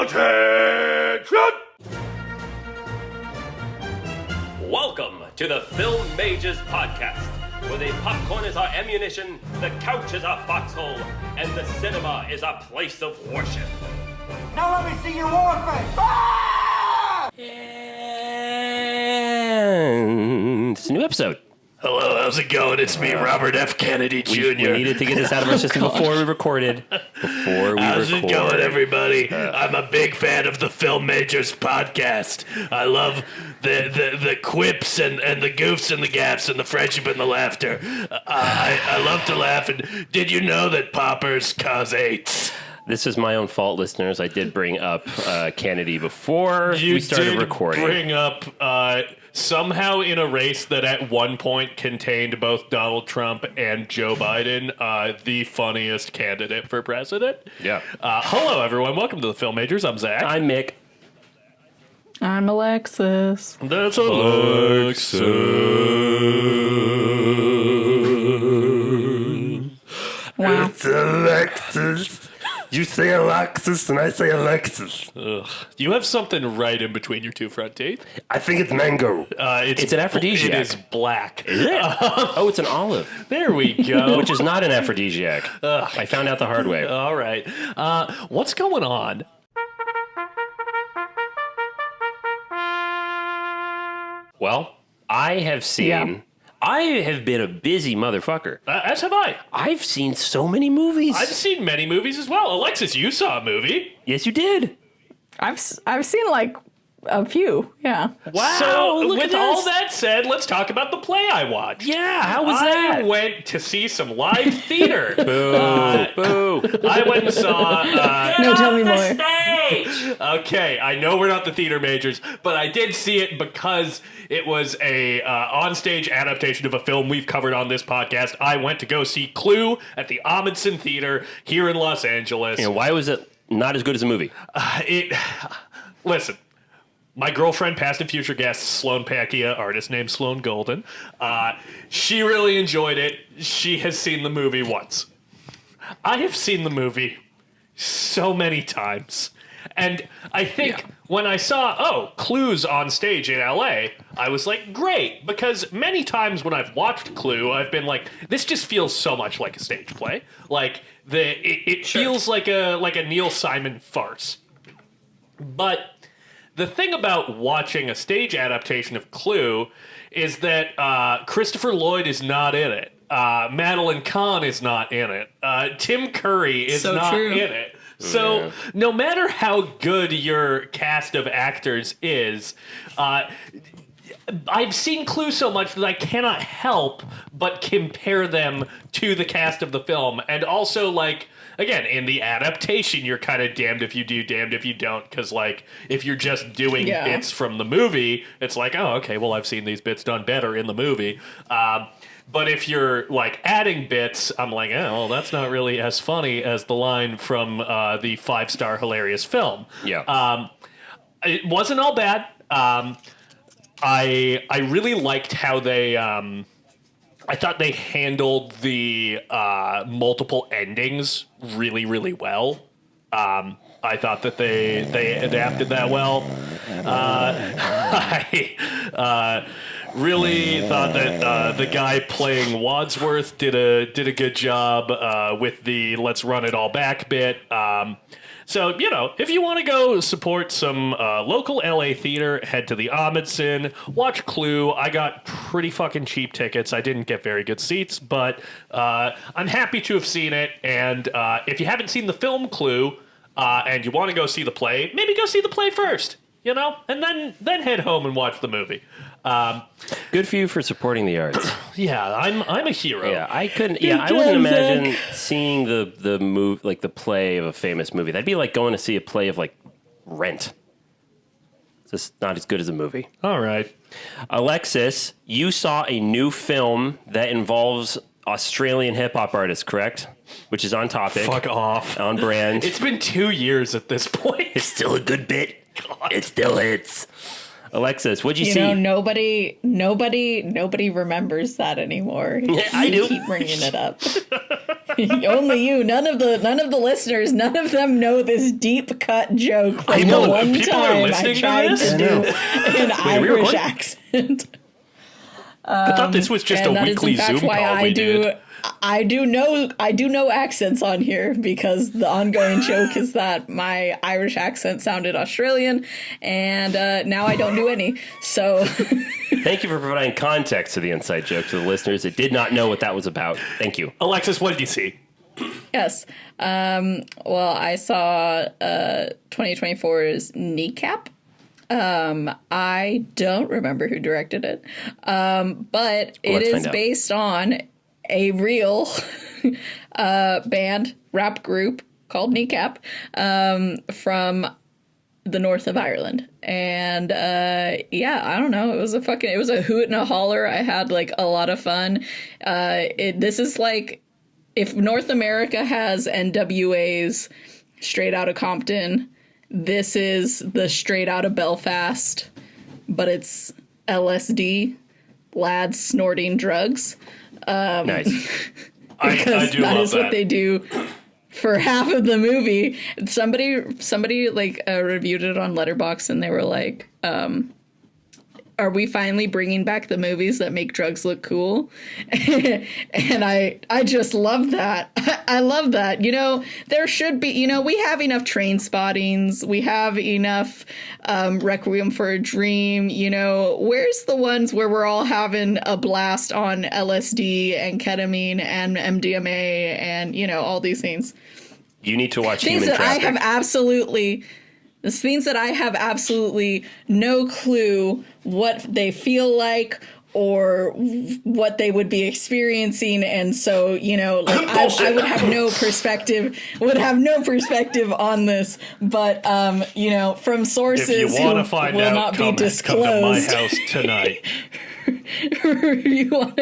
Attention! Welcome to the Film Mages Podcast, where the popcorn is our ammunition, the couch is our foxhole, and the cinema is our place of worship. Now let me see your war face. Ah! And it's a new episode. Hello, how's it going? It's me, Robert F. Kennedy Jr. We needed to get this out of our system before we recorded. How's it going, everybody? I'm a big fan of the Film Majors podcast. I love the quips and the goofs and the gaffs and the friendship and the laughter. I love to laugh. And did you know that poppers cause AIDS? This is my own fault, listeners. I did bring up Kennedy before we started recording. Bring up somehow in a race that at one point contained both Donald Trump and Joe Biden, the funniest candidate for president. Yeah. Hello, everyone. Welcome to the Film Majors. I'm Zach. I'm Mick. I'm Alexis. That's Alexis. Wow. It's Alexis. You say Alexis and I say Alexis. Ugh. You have something right in between your two front teeth. I think it's mango. It's an aphrodisiac. It is black. Is it? Oh, it's an olive. There we go. Which is not an aphrodisiac. I found out the hard way. All right. What's going on? Well, I have seen... Yeah. I have been a busy motherfucker. As have I. I've seen so many movies. I've seen many movies as well. Alexis, you saw a movie. Yes, you did. I've seen like a few. Yeah. Wow. So, look with at all this. that said, let's talk about the play I watched. Yeah, how was I that? went to see some live theater. Boo. I went and saw... No, tell me more. Stage! Okay, I know we're not the theater majors, but I did see it because it was a on-stage adaptation of a film we've covered on this podcast. I went to go see Clue at the Amundsen Theater here in Los Angeles. And why was it not as good as a movie? Listen. My girlfriend, past and future guest, Sloan Pacquiao, artist named Sloan Golden, she really enjoyed it. She has seen the movie once. I have seen the movie so many times. And I think when I saw, Clue's on stage in LA, I was like, great. Because many times when I've watched Clue, I've been like, this just feels so much like a stage play. Like, it feels like a Neil Simon farce. But... the thing about watching a stage adaptation of Clue is that Christopher Lloyd is not in it. Madeline Kahn is not in it. Tim Curry is not in it. So no matter how good your cast of actors is, I've seen Clue so much that I cannot help but compare them to the cast of the film. And also, like... again, in the adaptation, you're kind of damned if you do, damned if you don't. Because, like, if you're just doing bits from the movie, it's like, oh, okay, well, I've seen these bits done better in the movie. But if you're, like, adding bits, I'm like, oh, well, that's not really as funny as the line from the 5-star hilarious film. Yeah. It wasn't all bad. I really liked how they... I thought they handled the multiple endings really, really well. I thought that they adapted that well. I really thought that the guy playing Wadsworth did a good job with the "let's run it all back" bit. So, you know, if you want to go support some local LA theater, head to the Amundsen, watch Clue. I got pretty fucking cheap tickets. I didn't get very good seats, but I'm happy to have seen it. And if you haven't seen the film Clue and you want to go see the play, maybe go see the play first, you know, and then head home and watch the movie. Good for you for supporting the arts. Yeah, I'm a hero. Yeah, I couldn't. Yeah, I wouldn't imagine seeing the move like the play of a famous movie. That'd be like going to see a play of like Rent. It's just not as good as a movie. All right, Alexis, you saw a new film that involves Australian hip hop artists, correct? Which is on topic. Fuck off. On brand. It's been 2 years at this point. It's still a good bit. God. It still hits. Alexis, what'd you see? You know, nobody remembers that anymore. I do. Keep bringing it up. Only you. None of the listeners. None of them know this deep cut joke from I know, the one people are time listening I to tried this? to do an Irish recording? accent. I thought this was just a And that is, weekly in fact, Zoom why call we did. I do know accents on here, because the ongoing joke is that my Irish accent sounded Australian, and now I don't do any. So Thank you for providing context to the inside joke to the listeners that did not know what that was about. Thank you. Alexis, what did you see? yes, well, I saw 2024's Kneecap. I don't remember who directed it, but it let's is find out. based on a real band, rap group called Kneecap, from the north of Ireland. And yeah, I don't know. It was a hoot and a holler. I had like a lot of fun. This is like if North America has NWA's Straight Outta Compton, this is the Straight Outta Belfast, but it's LSD, lads snorting drugs. Nice. I Because do that love is that. what they do for half of the movie. Somebody like reviewed it on Letterboxd, and they were like, are we finally bringing back the movies that make drugs look cool? And I just love that. I love that. You know, there should be, you know, we have enough Train Spottings. We have enough Requiem for a Dream. You know, where's the ones where we're all having a blast on LSD and ketamine and MDMA and, you know, all these things. You need to watch Things Human that I Traffic. have absolutely... This means that I have absolutely no clue what they feel like or what they would be experiencing, and so, you know, like I would have no perspective. On this, but you know, from sources If you want to who find will out, not be come to my disclosed. house tonight. You want-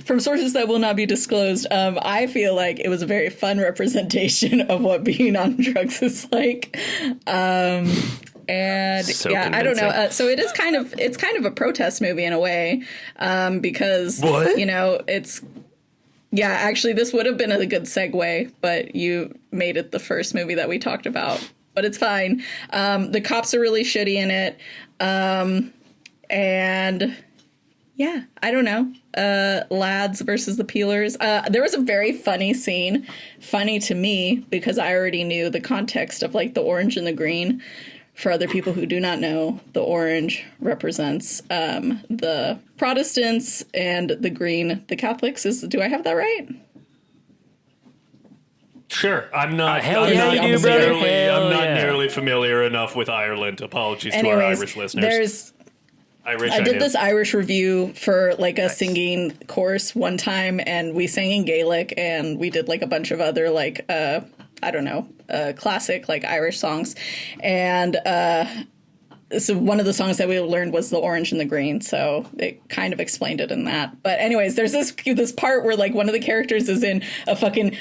From sources that will not be disclosed, I feel like it was a very fun representation of what being on drugs is like. And So yeah, I don't know. convincing. So it's kind of a protest movie in a way, because What? you know, yeah, actually this would have been a good segue, but you made it the first movie that we talked about. But it's fine. The cops are really shitty in it, and yeah, I don't know. Lads versus the Peelers. There was a very funny scene. Funny to me because I already knew the context of like the orange and the green. For other people who do not know, the orange represents the Protestants and the green, the Catholics. Do I have that right? Sure, I'm not. hell I'm yeah, not you do, brother. nearly. Hell I'm not yeah. nearly familiar enough with Ireland. Apologies to our Anyways, Irish listeners. I did knew. this Irish review for like a singing course one time, and we sang in Gaelic, and we did like a bunch of other like I don't know, classic like Irish songs, and so one of the songs that we learned was the orange and the green, so it kind of explained it in that. But anyways, there's this part where like one of the characters is in a fucking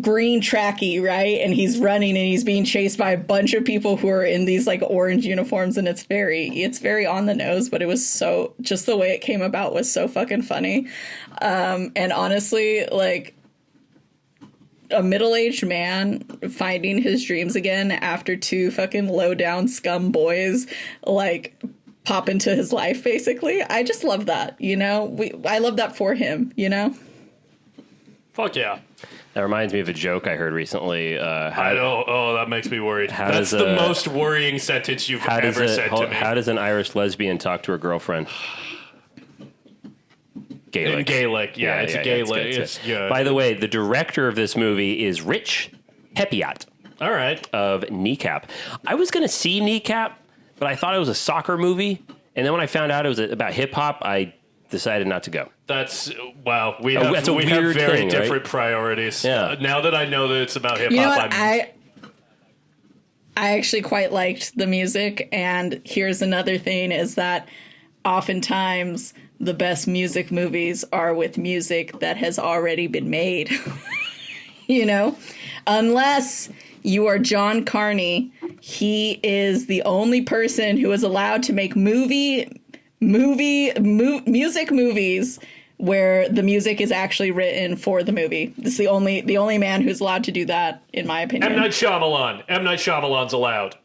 green trackie, right? And he's running and he's being chased by a bunch of people who are in these like orange uniforms, and it's very on the nose, but it was so, just the way it came about was so fucking funny. And honestly, like, a middle-aged man finding his dreams again after two fucking low-down scum boys like pop into his life, basically. I just love that, you know? I love that for him, you know? Fuck yeah. That reminds me of a joke I heard recently. I know. Oh, that makes me worried. How That's does the a- most worrying sentence you've ever said to me. How does an Irish lesbian talk to her girlfriend? Gaelic. In Gaelic, yeah, it's a Gaelic. It's good. By the way, the director of this movie is Rich Pepiat All right. of Kneecap. I was going to see Kneecap, but I thought it was a soccer movie. And then when I found out it was about hip hop, I decided not to go. That's wow. We Oh, have that's a we have weird very thing, right? different priorities. Yeah. Now that I know that it's about hip You know hop, what? I actually quite liked the music, and here's another thing is that oftentimes the best music movies are with music that has already been made. You know? Unless you are John Carney, he is the only person who is allowed to make music movies where the music is actually written for the movie. This is the only man who's allowed to do that, in my opinion. M. Night Shyamalan's allowed.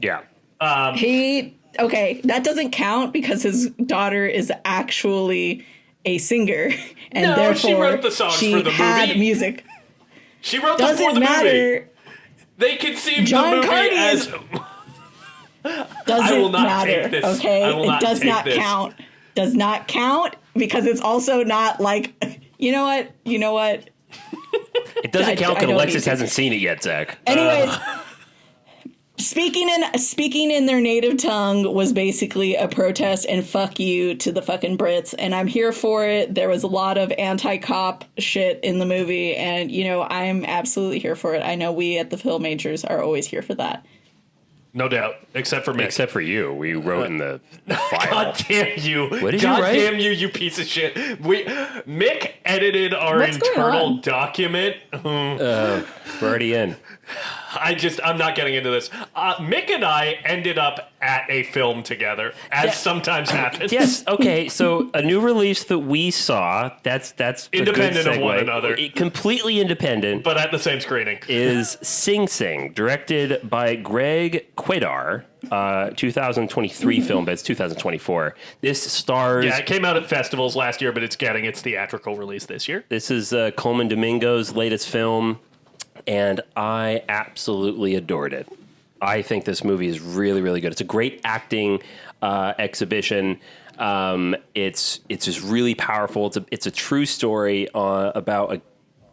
Yeah. Okay, that doesn't count because his daughter is actually a singer, and No, therefore she wrote the songs for the had movie. music. She wrote them for Doesn't the matter. movie. They conceived John the movie Carney as... Doesn't I will not matter. take this. Okay, I will not it does take not this. count. Does not count because it's also not like. You know what? It doesn't count I that don't Alexis need to. hasn't seen it yet, Zach. Anyways, speaking in their native tongue was basically a protest and fuck you to the fucking Brits, and I'm here for it. There was a lot of anti-cop shit in the movie, and I'm absolutely here for it. I know we at the Film Majors are always here for that. No doubt, except for me. Except for you. We wrote in the file. God damn you! What did you God write? damn you, you piece of shit! Mick edited our What's going internal on? document. We're already in. I'm not getting into this. Mick and I ended up at a film together, as sometimes happens. Yes. Okay. So a new release that we saw. That's a Independent good of one segue. another. Completely independent. But at the same screening. Is Sing Sing, directed by Greg Quidar, 2023 film, but it's 2024. This stars. Yeah, it came out at festivals last year, but it's getting its theatrical release this year. This is Coleman Domingo's latest film, and I absolutely adored it. I think this movie is really, really good. It's a great acting exhibition. It's just really powerful. It's a true story about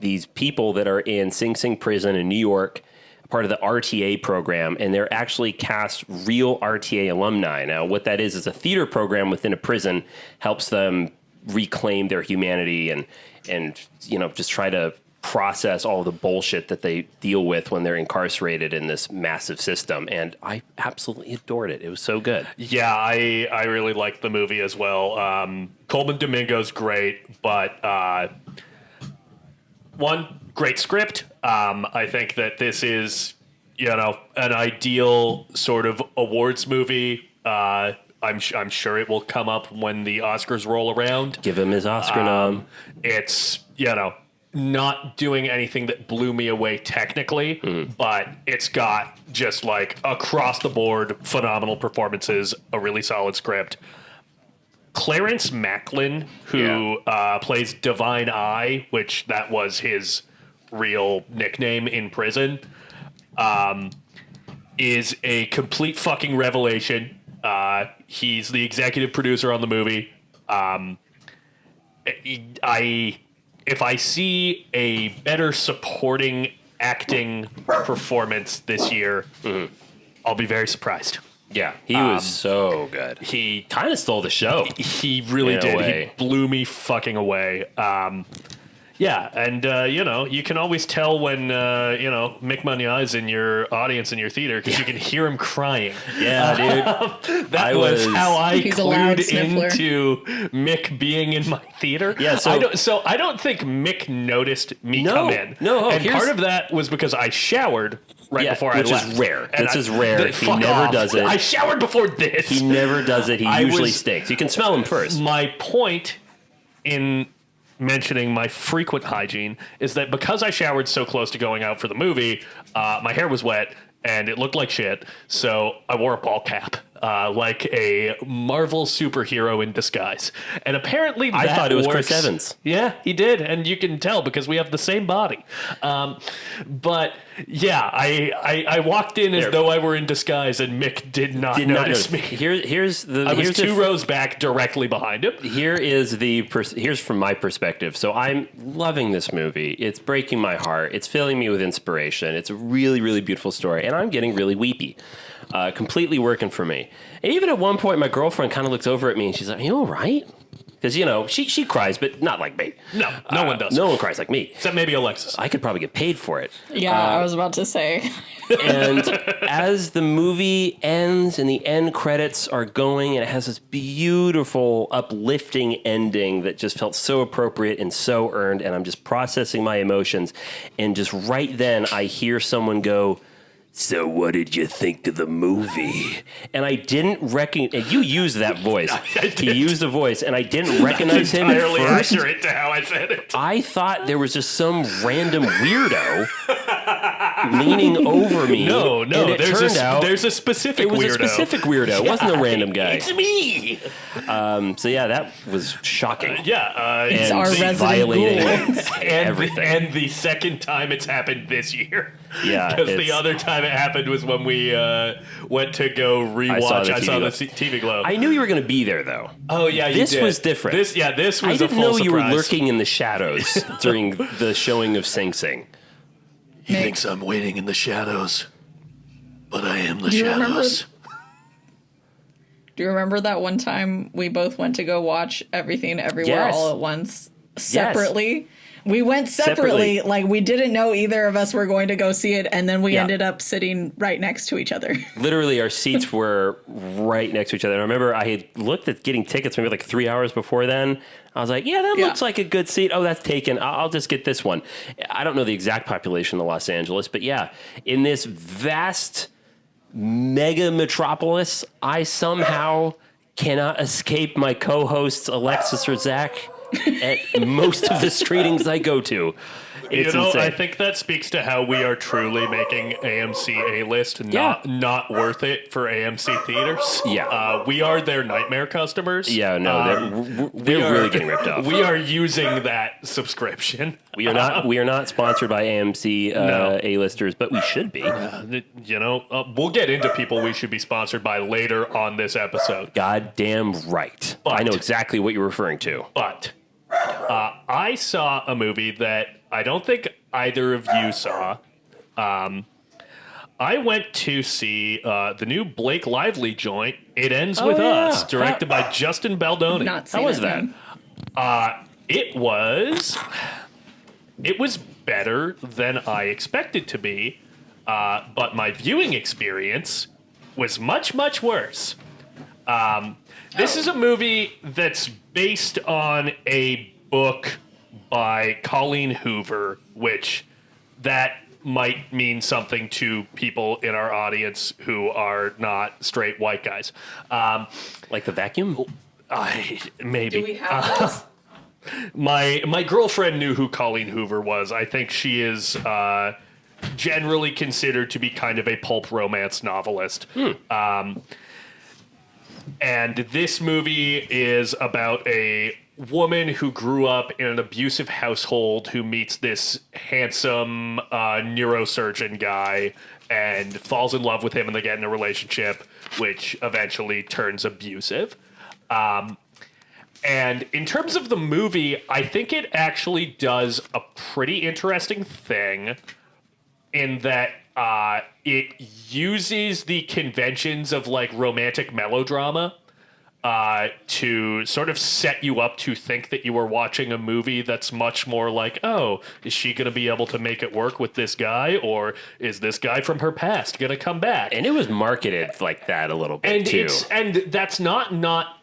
these people that are in Sing Sing prison in New York, part of the RTA program, and they're actually cast real RTA alumni. Now, what that is a theater program within a prison, helps them reclaim their humanity and just try to process all the bullshit that they deal with when they're incarcerated in this massive system. And I absolutely adored it. It was so good. Yeah, I really liked the movie as well. Coleman Domingo's great, but one, great script. I think that this is, an ideal sort of awards movie. I'm sure it will come up when the Oscars roll around. Give him his Oscar nom. It's, not doing anything that blew me away technically, but it's got just like across the board phenomenal performances, a really solid script. Clarence Macklin, who plays Divine Eye, which that was his real nickname in prison, is a complete fucking revelation. He's the executive producer on the movie. If I see a better supporting acting performance this year, I'll be very surprised. Yeah, he was so good. He kind of stole the show. He really In a did. way. He blew me fucking away. Yeah, and you can always tell when Mick Munyai's in your audience in your theater because you can hear him crying. Yeah, dude. That was how I He's a loud clued sniffler. into Mick being in my theater. Yeah, so I don't think Mick noticed me No, come in. no, and here's- part of that was because I showered right before I which left. is rare. And This is rare. He fuck never off. does it. I showered before this. He never does it. He I usually was- stinks. You can smell him first. My point in mentioning my frequent hygiene is that because I showered so close to going out for the movie, my hair was wet and it looked like shit. So I wore a ball cap, like a Marvel superhero in disguise. And apparently I that thought it was works. Chris Evans. Yeah, he did, and you can tell because we have the same body. But yeah, I walked in as though I were in disguise, and Mick did not notice me. Here's I was two rows back, directly behind him. Here's from my perspective. So I'm loving this movie. It's breaking my heart. It's filling me with inspiration. It's a really, really beautiful story, and I'm getting really weepy. Completely working for me. And even at one point, my girlfriend kind of looks over at me and she's like, "Are you all right?" Because she cries, but not like me. No one does. No one cries like me. Except maybe Alexis. I could probably get paid for it. Yeah, I was about to say. And as the movie ends and the end credits are going, and it has this beautiful, uplifting ending that just felt so appropriate and so earned, and I'm just processing my emotions. And just right then, I hear someone go, So what did you think of the movie? And I didn't recognize, and you used that voice. He used the voice, and I didn't recognize him at Entirely first. accurate to how I said it. I thought there was just some random weirdo leaning over me. No, and it turned out there's a specific it was weirdo. a specific weirdo. It wasn't a random guy. It's me. So yeah, that was shocking. It's And our resident violating ghoul. everything. And the second time it's happened this year. Yeah, Because the it's- other time it happened was when we went to go rewatch. I saw the TV Globe. I knew you were going to be there, though. Oh yeah, you This did. was different. This was I a didn't full know surprise. you were lurking in the shadows during the showing of Sing Sing. He thinks I'm waiting in the shadows, but I am the Do you shadows. Do you remember that one time we both went to go watch Everything Everywhere Yes. All at Once separately? We went separately. Separately. Like, we didn't know either of us were going to go see it, and then we Yeah. ended up sitting right next to each other. Literally, our seats were right next to each other. And I remember I had looked at getting tickets maybe like 3 hours before then. I was like, yeah, that looks like a good seat. Oh, that's taken. I'll just get this one. I don't know the exact population of Los Angeles, but yeah, in this vast mega metropolis, I somehow cannot escape my co-hosts Alexis or Zach at most of the screenings I go to. It's insane. I think that speaks to how we are truly making AMC A-list not worth it for AMC theaters. Yeah. We are their nightmare customers. Yeah, no, they're really getting ripped off. We are using that subscription. We are not sponsored by AMC No. A-listers, but we should be. We'll get into people we should be sponsored by later on this episode. Goddamn right. But- I know exactly what you're referring to. But I saw a movie that I don't think either of you saw. I went to see the new Blake Lively joint, It Ends With yeah. Us, directed by Justin Baldoni. Not seen How was it, that? man. It was better than I expected to be, but my viewing experience was much, much worse. This is a movie that's based on a book by Colleen Hoover, which that might mean something to people in our audience who are not straight white guys. Like the vacuum? Maybe. Do we have this? My girlfriend knew who Colleen Hoover was. I think she is generally considered to be kind of a pulp romance novelist. And this movie is about a woman who grew up in an abusive household who meets this handsome neurosurgeon guy and falls in love with him, and they get in a relationship, which eventually turns abusive. And in terms of the movie, I think it actually does a pretty interesting thing in that it uses the conventions of like romantic melodrama to sort of set you up to think that you are watching a movie that's much more like, oh, is she going to be able to make it work with this guy, or is this guy from her past going to come back? And it was marketed like that a little bit, too. And that's not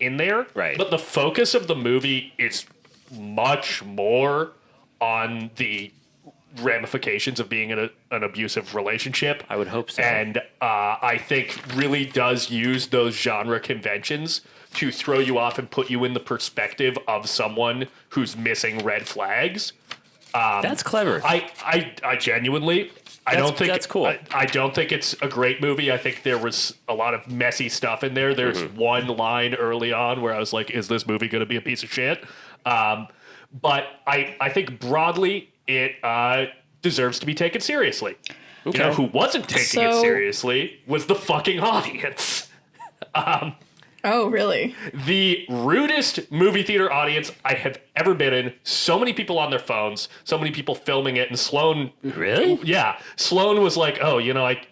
in there, Right. But the focus of the movie is much more on the ramifications of being in an abusive relationship. I would hope so. And I think really does use those genre conventions to throw you off and put you in the perspective of someone who's missing red flags. That's clever. I genuinely, I don't think that's cool. I don't think it's a great movie. I think there was a lot of messy stuff in there. There's one line early on where I was like, "Is this movie going to be a piece of shit?" But I think broadly it deserves to be taken seriously. You know who wasn't taking it So- seriously was the fucking audience. Oh, really? The rudest movie theater audience I have ever been in. So many people on their phones, so many people filming it, and Sloan... Really? Yeah. Sloan was like, oh,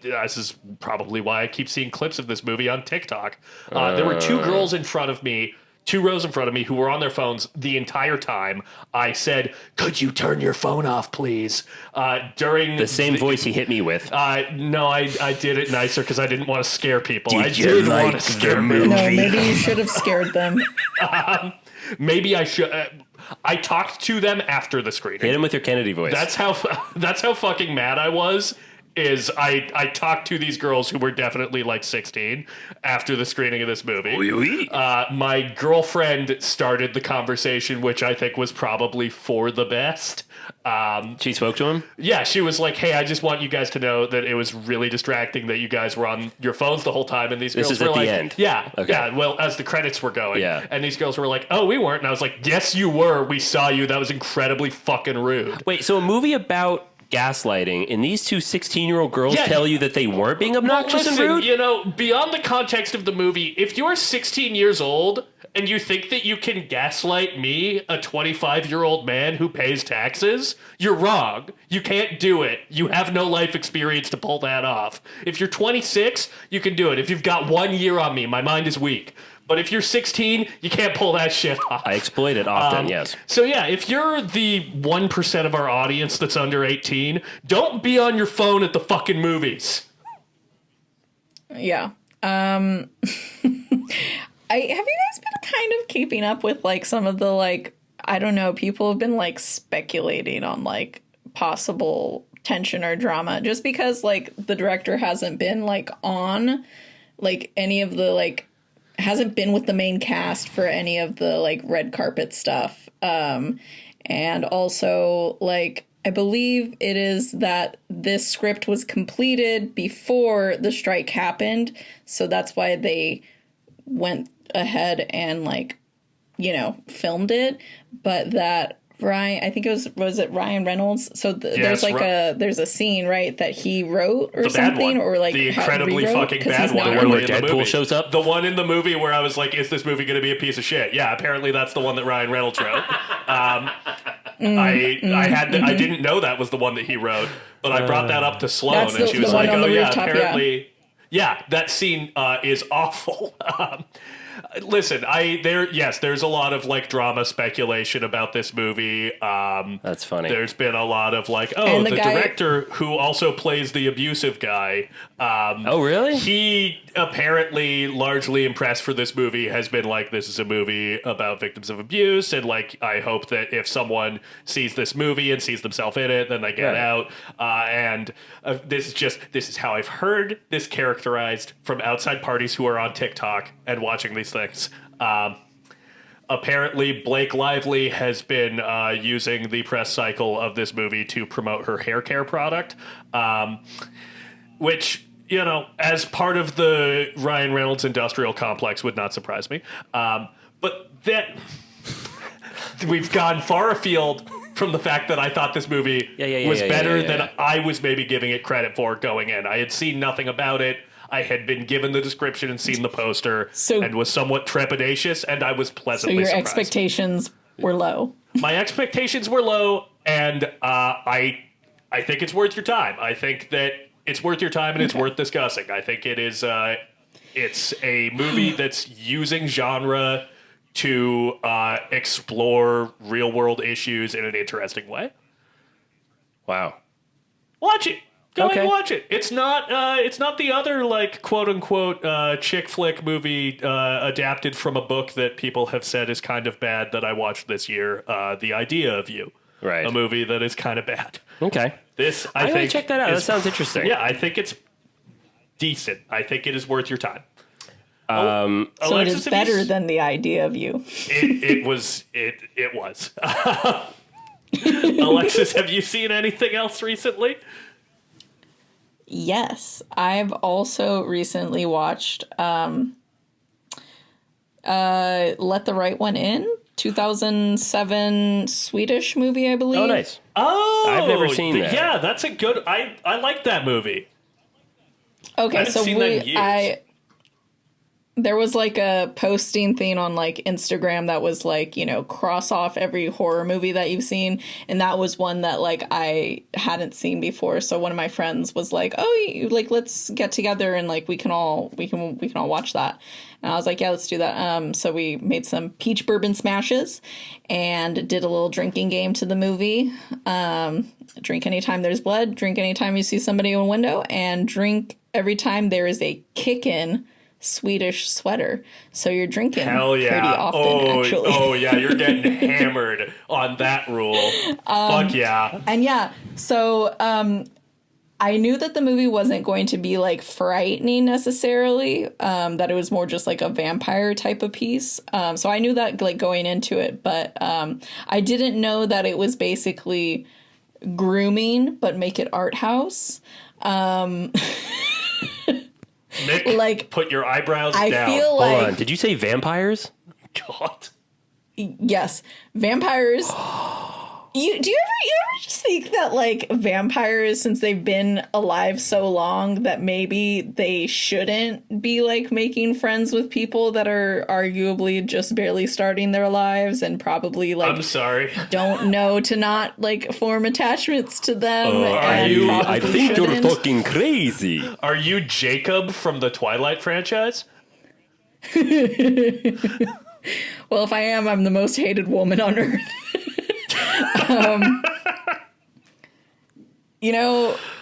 this is probably why I keep seeing clips of this movie on TikTok. There were two rows in front of me who were on their phones the entire time. I said, could you turn your phone off, please? During the same voice he hit me with. No, I did it nicer because I didn't want to scare people. I Did you did want like to the scare people. movie? No, maybe you should have scared them. Maybe I should. I talked to them after the screening. Hit him with your Kennedy voice. That's how fucking mad I was. is I talked to these girls who were definitely like 16 after the screening of this movie. My girlfriend started the conversation, which I think was probably for the best. She spoke to him? Yeah, she was like, hey, I just want you guys to know that it was really distracting that you guys were on your phones the whole time. And these girls This is were at like, the end? yeah, Okay. yeah, well, as the credits were going. Yeah. And these girls were like, oh, we weren't. And I was like, yes, you were. We saw you. That was incredibly fucking rude. Wait, so a movie about gaslighting, and these two 16-year-old girls Yeah. tell you that they weren't being obnoxious Listen, and rude? you know, beyond the context of the movie, if you're 16 years old and you think that you can gaslight me, a 25-year-old man who pays taxes, you're wrong. You can't do it. You have no life experience to pull that off. If you're 26, you can do it. If you've got 1 year on me, my mind is weak. But if you're 16, you can't pull that shit off. I exploit it often, yes. So yeah, if you're the 1% of our audience that's under 18, don't be on your phone at the fucking movies. Yeah. Have you guys been kind of keeping up with like some of the like, I don't know, people have been like speculating on like possible tension or drama just because like the director hasn't been like on like any of the like hasn't been with the main cast for any of the like red carpet stuff. And also like I believe it is that this script was completed before the strike happened, so that's why they went ahead and like, you know, filmed it, but that Ryan, I think it was it Ryan Reynolds? So there's like there's a scene, right, that he wrote or something, or like the incredibly rewrote, fucking 'cause bad he's one. not The one where in the Deadpool movie. shows up? The one in the movie where I was like, is this movie going to be a piece of shit? Yeah, apparently that's the one that Ryan Reynolds wrote. I didn't know that was the one that he wrote, but I brought that up to Sloan, That's and the- she was the one like, on oh the yeah, rooftop, apparently. Yeah, that scene is awful. Listen, there's a lot of like drama speculation about this movie. That's funny. There's been a lot of like, And the the guy- director who also plays the abusive guy. Oh, really? He apparently largely impressed for this movie has been like, this is a movie about victims of abuse, and like I hope that if someone sees this movie and sees themselves in it, then they get Right. out. This is how I've heard this characterized from outside parties who are on TikTok and watching these things. Apparently, Blake Lively has been using the press cycle of this movie to promote her hair care product, which, you know, as part of the Ryan Reynolds industrial complex would not surprise me. But that we've gone far afield from the fact that I thought this movie was better than I was maybe giving it credit for going in. I had seen nothing about it. I had been given the description and seen the poster and was somewhat trepidatious, and I was So pleasantly your surprised. expectations were low. My expectations were low, and I think it's worth your time. I think that it's worth your time, and it's worth discussing. I think it is. It's a movie that's using genre to explore real world issues in an interesting way. Wow. Watch it. Go Okay. and watch it. It's not the other like quote unquote chick flick movie adapted from a book that people have said is kind of bad that I watched this year. The Idea of You, Right. a movie that is kind of bad. Okay. This I think gotta check that out. That is- sounds interesting. Yeah, I think it's decent. I think it is worth your time. So Alexis, it is have you better s- than the idea of you. It was. Alexis, have you seen anything else recently? Yes, I've also recently watched Let the Right One In, 2007 Swedish movie, I believe. Oh, nice. Oh, I've never seen that. Yeah, that's a good. I like that movie. Okay, I haven't so seen that in years. there was like a posting thing on like Instagram that was like, you know, cross off every horror movie that you've seen, and that was one that like I hadn't seen before. So one of my friends was like, "Oh, like let's get together and like we can all watch that." And I was like, "Yeah, let's do that." So we made some peach bourbon smashes and did a little drinking game to the movie. Drink anytime there's blood, drink anytime you see somebody in a window, and drink every time there is a kick-in Swedish sweater. So you're drinking Hell yeah! pretty often, actually. Oh yeah, you're getting hammered on that rule. Fuck yeah! And yeah, so I knew that the movie wasn't going to be like frightening necessarily, that it was more just like a vampire type of piece. So I knew that like going into it, but I didn't know that it was basically grooming, but make it art house. Nick, like, put your eyebrows I down. feel like, Hold on. Did you say vampires? God. yes, vampires. Do you ever just think that like vampires, since they've been alive so long, that maybe they shouldn't be like making friends with people that are arguably just barely starting their lives and probably like I'm sorry. don't know to not like form attachments to them. I think you're shouldn't. fucking crazy. Are you Jacob from the Twilight franchise? Well, if I am, I'm the most hated woman on earth.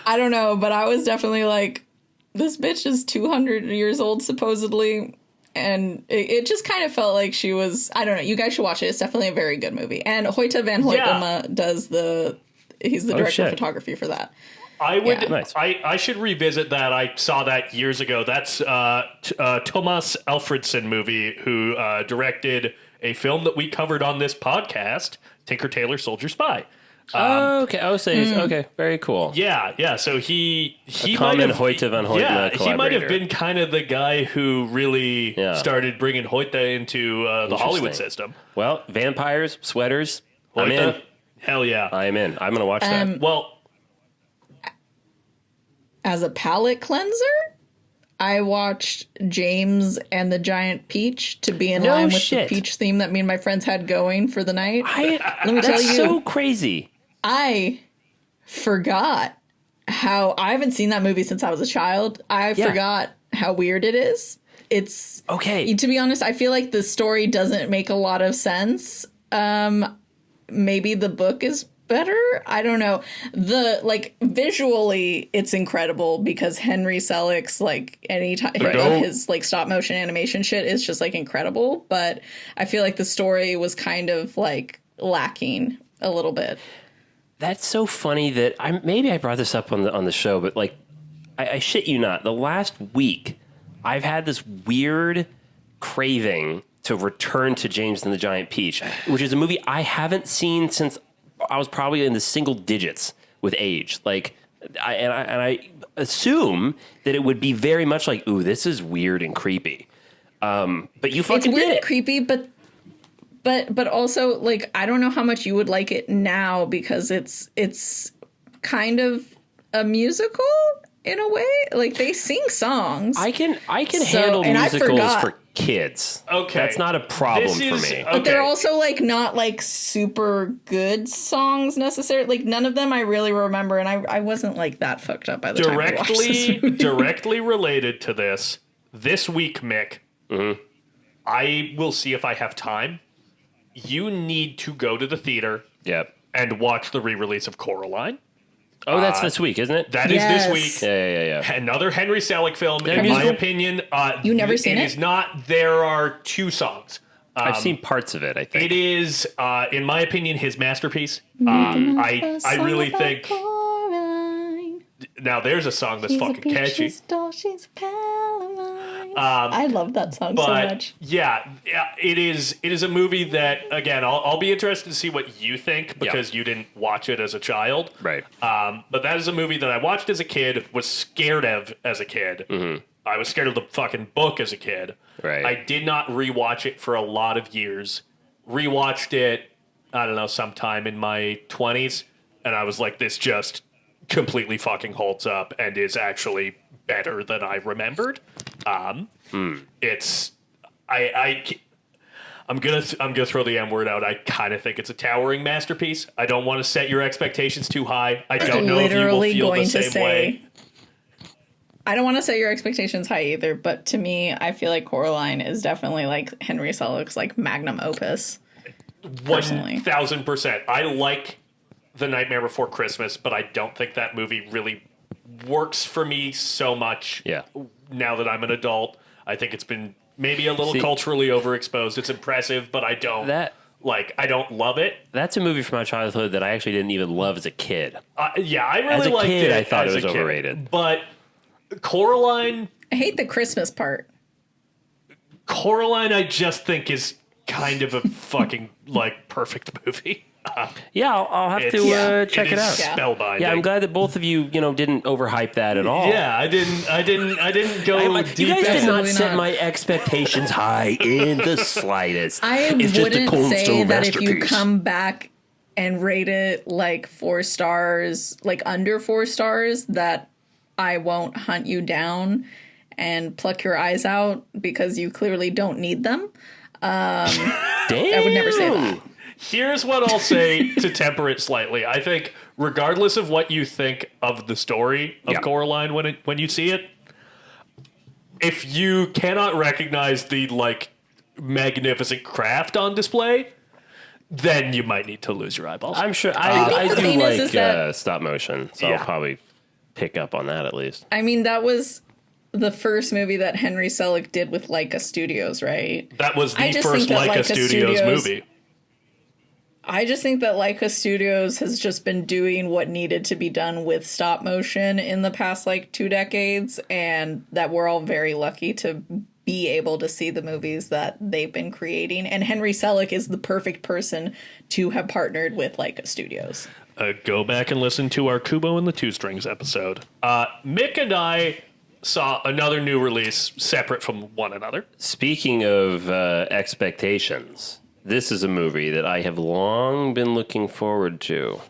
I don't know, but I was definitely like, this bitch is 200 years old, supposedly. And it just kind of felt like she was, I don't know, you guys should watch it. It's definitely a very good movie. And Hoyte van Hoytema he's the director of photography for that. I would. Yeah. Nice. I should revisit that. I saw that years ago. That's Thomas Alfredson movie, who directed a film that we covered on this podcast, Tinker Tailor Soldier Spy. Okay. Okay. Very cool. Yeah. So he common might have Hoyte van Hoytema he might have collaborator. been kind of the guy who really started bringing Hoyte into the Hollywood system. Well, vampires, sweaters. I'm Hoyte, in. hell yeah. I'm in. I'm going to watch that. Well, As a palate cleanser, I watched James and the Giant Peach to be in No line with shit. the peach theme that me and my friends had going for the night. Let me tell That's you, so crazy. I forgot how I haven't seen that movie since I was a child. I forgot how weird it is. It's Okay. To be honest, I feel like the story doesn't make a lot of sense. Maybe the book is better. I don't know. Visually, it's incredible because Henry Selick's any time of his stop motion animation shit is just incredible. But I feel like the story was kind of lacking a little bit. That's so funny that maybe I brought this up on the show, but I shit you not. The last week, I've had this weird craving to return to James and the Giant Peach, which is a movie I haven't seen since I was probably in the single digits with age. I assume that it would be very much like, ooh, this is weird and creepy. But you fucking It's weird did and it. creepy, but also I don't know how much you would like it now because it's kind of a musical in a way. They sing songs. I can handle and I musicals forgot. for kids. Okay. That's not a problem This for is- me. But they're also not super good songs necessarily. None of them I really remember, and I wasn't that fucked up by the time I watched this movie. directly related to this week, Mick, Mm-hmm. I will see if I have time. You need to go to the theater Yep. and watch the re-release of Coraline. Oh, that's this week, isn't it? That is Yes. this week. Yeah. Another Henry Selick film, in my musical? opinion. You never seen it? it? It is not. There are two songs. I've seen parts of it, I think. It is, in my opinion, his masterpiece. I really think. Now there's a song that's fucking catchy. I love that song so But much. yeah, it is. It is a movie that, again, I'll be interested to see what you think because you didn't watch it as a child, Right. But that is a movie that I watched as a kid, was scared of as a kid. Mm-hmm. I was scared of the fucking book as a kid. Right. I did not rewatch it for a lot of years. Rewatched it, I don't know, sometime in my 20s, and I was like, this just completely fucking holds up and is actually better than I remembered. It's I'm gonna throw the M word out. I kind of think it's a towering masterpiece. I don't want to set your expectations too high. I don't know if you will feel the same way. I don't want to set your expectations high either, but to me, I feel like Coraline is definitely Henry Selick's magnum opus. Personally. 1000%. I like The Nightmare Before Christmas, but I don't think that movie really works for me so much. Yeah. Now that I'm an adult, I think it's been maybe a little See- culturally overexposed. It's impressive, but I don't Like, I don't love it. That's a movie from my childhood that I actually didn't even love as a kid. Yeah, I really As a liked kid, it. I thought as it was a kid. overrated. But Coraline, I hate the Christmas part. I just think is kind of a fucking like perfect movie. Yeah, I'll have to It's- check it is out. Yeah. Spellbinding. Yeah, I'm glad that both of you, didn't overhype that at all. Yeah, I didn't go You deep. guys did not Absolutely set not. my expectations high in the slightest. I It's just a wouldn't Cold say Stone that if you masterpiece. come back and rate it like 4 stars, like under 4 stars, that I won't hunt you down and pluck your eyes out because you clearly don't need them. Damn. I would never say that. Here's what I'll say to temper it slightly. I think, regardless of what you think of the story of Yeah. Coraline when you see it, if you cannot recognize the like magnificent craft on display, then you might need to lose your eyeballs. I'm sure I I think the do thing is like that- stop motion, so Yeah. I'll probably pick up on that at least. I mean, that was the first movie that Henry Selick did with Leica Studios, right? That was I the just first think that Leica Leica Studios Studios- movie. I just think that Leica Studios has just been doing what needed to be done with stop motion in the past like 2 decades, and that we're all very lucky to be able to see the movies that they've been creating. And Henry Selick is the perfect person to have partnered with Leica Studios. Go back and listen to our Kubo and the Two Strings episode. Mick and I saw another new release separate from one another. Speaking of expectations, this is a movie that I have long been looking forward to.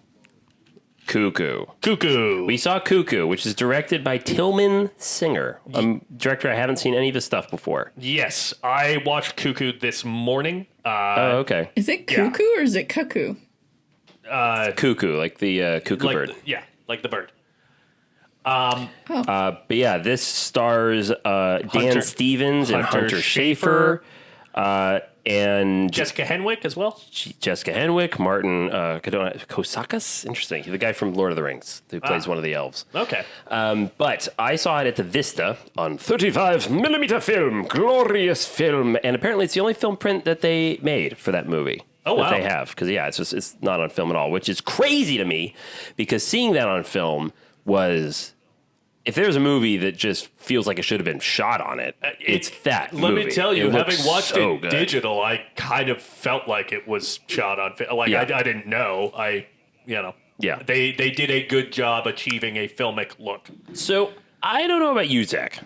Cuckoo. Cuckoo. We saw Cuckoo, which is directed by Tillman Singer, a director I haven't seen any of his stuff before. Yes, I watched Cuckoo this morning. Oh, okay. Is it Yeah. cuckoo or is it cuckoo? Cuckoo, like the cuckoo like bird. like the bird. But yeah, this stars Dan Hunter- Stevens and Hunter Hunter Schafer, and Jessica Henwick as well. Jessica Henwick, Martin Kosakas. Interesting. The guy from Lord of the Rings who plays one of the elves. Okay. But I saw it at the Vista on 35mm film, glorious film, and apparently it's the only film print that they made for that movie. Oh, that wow. they have, because it's not on film at all, which is crazy to me, because seeing that on film was, if there's a movie that just feels like it should have been shot on it, it's that Let movie. me tell you, It having looks watched so it good. digital, I kind of felt like it was shot on film. Like Yeah. I didn't know. Yeah. They did a good job achieving a filmic look. So I don't know about you, Zach,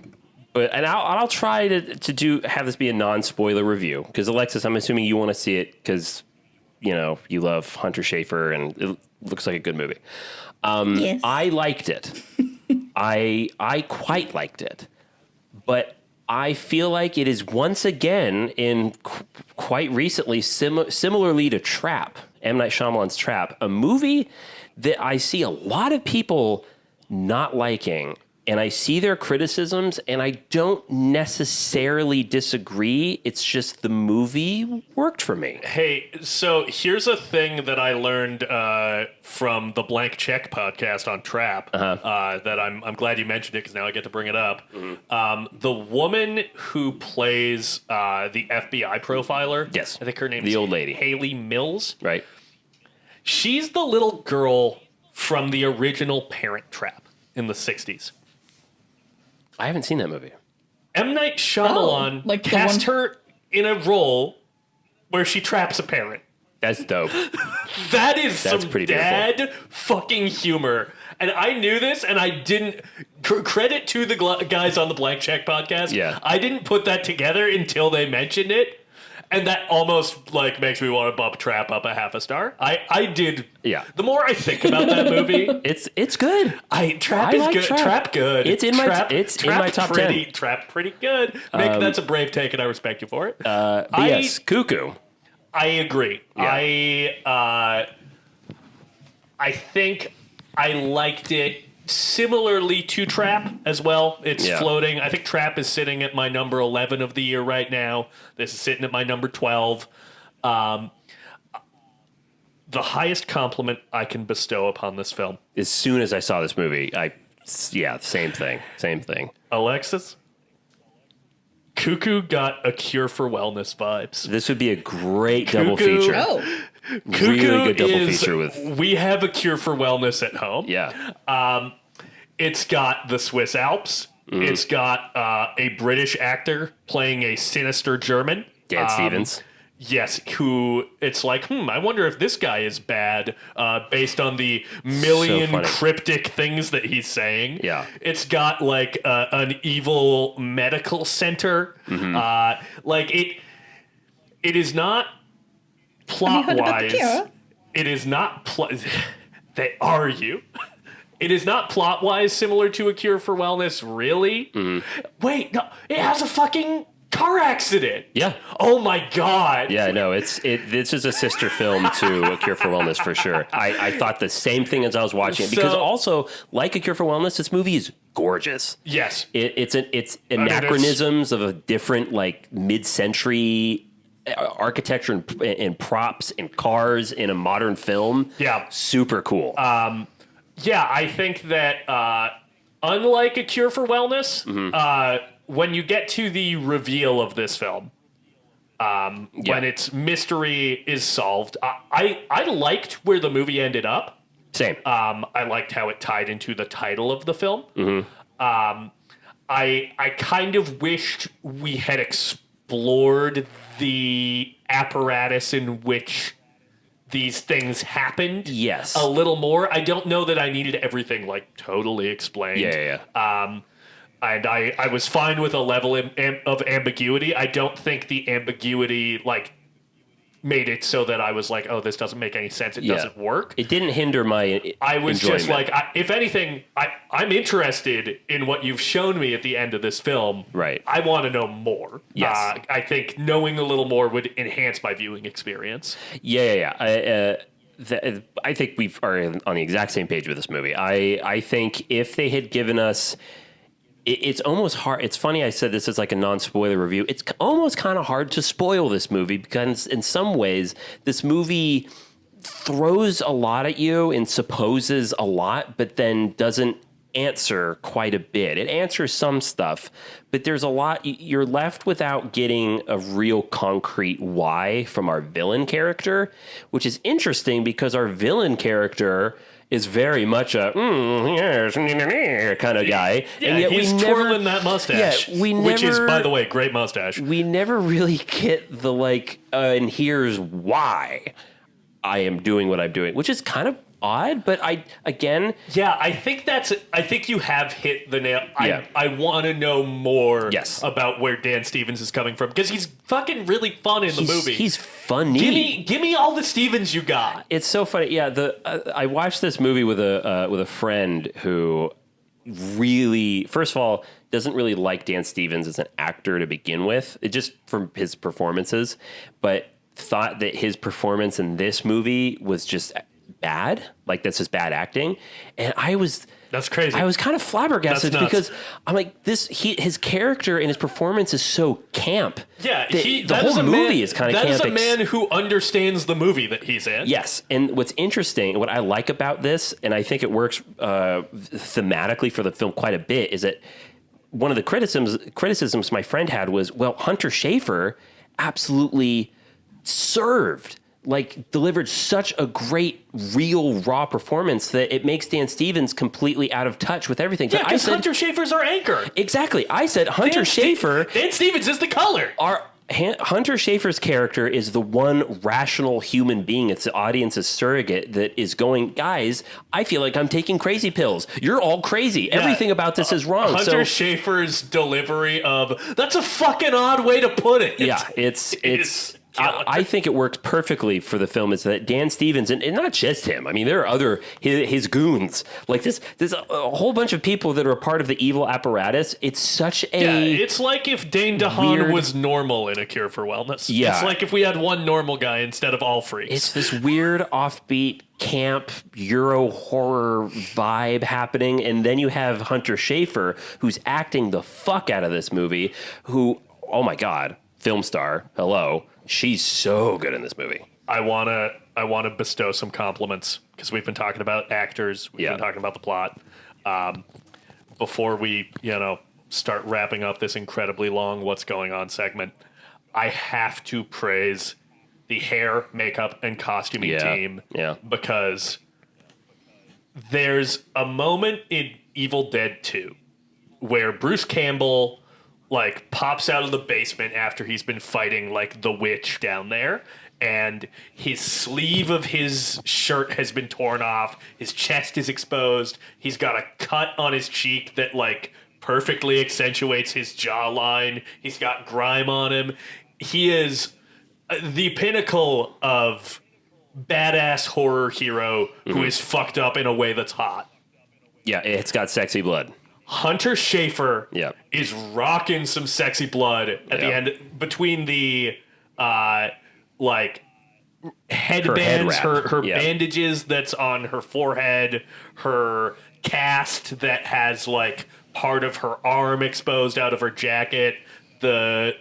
but I'll try to have this be a non-spoiler review, because Alexis, I'm assuming you want to see it because you love Hunter Schafer and it looks like a good movie. Yes. I liked it. I quite liked it, but I feel like it is once again quite recently similarly to Trap, M. Night Shyamalan's Trap, a movie that I see a lot of people not liking, and I see their criticisms, and I don't necessarily disagree. It's just the movie worked for me. Hey, so here's a thing that I learned from the Blank Check podcast on Trap that I'm glad you mentioned it because now I get to bring it up. The woman who plays the FBI profiler, Yes. I think her name The is old lady. Haley Mills. Right? She's the little girl from the original Parent Trap in the 60s. I haven't seen that movie. M. Night Shyamalan like the cast one- her in a role where she traps a parent. That's dope. That is That's some pretty dad fucking humor. And I knew this, and I didn't. Credit to the guys on the Blank Check podcast. Yeah. I didn't put that together until they mentioned it. And that almost makes me want to bump Trap up a half a star. I did. Yeah. The more I think about that movie, It's good. Trap I is like good. Trap. Good. It's in my Trap, in my top 10. Trap pretty good. Mick, that's a brave take, and I respect you for it. But yes, Cuckoo. I agree. Yeah. I think I liked it similarly to Trap as well. It's Yeah. floating. I think Trap is sitting at my number 11 of the year right now. This is sitting at my number 12. The highest compliment I can bestow upon this film. As soon as I saw this movie, same thing. Alexis, Cuckoo got A Cure for Wellness vibes. This would be a great double Cuckoo. feature. Oh, Cuckoo Really good double is, feature with. We have a cure for wellness at home. Yeah. It's got the Swiss Alps. It's got a British actor playing a sinister German. Dan Stevens. Yes, who it's like, I wonder if this guy is bad based on the million funny. cryptic things that he's saying. Yeah. It's got like an evil medical center. It is not plot heard about the wise. cure? It is not they are you. It is not plot wise similar to A Cure for Wellness, really. Wait, no, it has a fucking car accident. Yeah. Oh my god. Yeah, no, this is a sister film to A Cure for Wellness for sure. I thought the same thing as I was watching it because So- also, like A Cure for Wellness, this movie is gorgeous. Yes. It's anachronisms of a different like mid-century architecture and props and cars in a modern film. Yeah. Super cool. Yeah, I think that unlike A Cure for Wellness, when you get to the reveal of this film, when its mystery is solved, I liked where the movie ended up. Same. I liked how it tied into the title of the film. I kind of wished we had explored the apparatus in which these things happened Yes. a little more. I don't know that I needed everything like totally explained. Yeah. And I was fine with a level of ambiguity. I don't think the ambiguity like made it so that I was like, oh, this doesn't make any sense. It doesn't work. It didn't hinder my I was just enjoyment. like, if anything, I'm interested in what you've shown me at the end of this film. Right. I want to know more. Yes. I think knowing a little more would enhance my viewing experience. Yeah. I think we are on the exact same page with this movie. I think if they had given us... It's almost hard. It's funny I said this is like a non-spoiler review. It's almost kind of hard to spoil this movie because in some ways this movie throws a lot at you and supposes a lot, but then doesn't answer quite a bit. It answers some stuff, but there's a lot. You're left without getting a real concrete why from our villain character, which is interesting because our villain character is very much a kind of guy. Yeah, and yet he's we never, twirling that mustache. Yeah, which is, never- by the way, great mustache. we never really get the and here's why I am doing what I'm doing, which is kind of odd, but I think you have hit the nail. Yeah. I want to know more Yes. about where Dan Stevens is coming from because he's fucking really fun in the movie. He's funny. Give me all the Stevens you got. It's so funny. Yeah, I watched this movie with a friend who really, first of all, doesn't really like Dan Stevens as an actor to begin with, it just from his performances, but thought that his performance in this movie was just bad. Like that's just bad acting, and That's crazy. I was kind of flabbergasted That's nuts. because I'm like his character and his performance is so camp. Yeah, the whole movie is kind of camp. That is a man who understands the movie that he's in. Yes, and what's interesting, what I like about this, and I think it works thematically for the film quite a bit, is that one of the criticisms my friend had was, well, Hunter Schafer absolutely delivered such a great, real, raw performance that it makes Dan Stevens completely out of touch with everything. Yeah, But because Hunter Schafer's our anchor. Exactly. I said Hunter Schafer... Dan Stevens is the color. Hunter Schafer's character is the one rational human being. It's the audience's surrogate that is going, guys, I feel like I'm taking crazy pills. You're all crazy. Yeah. Everything about this is wrong. Hunter Schafer's delivery of, that's a fucking odd way to put it. Yeah, it's I think it works perfectly for the film is that Dan Stevens, and not just him, I mean, there are other, his goons, like there's a whole bunch of people that are a part of the evil apparatus. It's such a... Yeah, it's like if Dane DeHaan weird- was normal in A Cure for Wellness. Yeah. It's like if we had one normal guy instead of all freaks. It's this weird offbeat camp Euro horror vibe happening, and then you have Hunter Schafer, who's acting the fuck out of this movie, who, oh my god, film star, hello. She's so good in this movie. I wanna bestow some compliments because we've been talking about actors, we've been talking about the plot. Before we, start wrapping up this incredibly long What's Going On segment, I have to praise the hair, makeup, and costuming team. Yeah. Because there's a moment in Evil Dead 2 where Bruce Campbell like pops out of the basement after he's been fighting like the witch down there, and his sleeve of his shirt has been torn off, his chest is exposed, he's got a cut on his cheek that like perfectly accentuates his jawline, he's got grime on him. He is the pinnacle of badass horror hero who is fucked up in a way that's hot. Yeah, it's got sexy blood. Hunter Schafer is rocking some sexy blood at the end between the like headbands, her bandages that's on her forehead, her cast that has like part of her arm exposed out of her jacket, the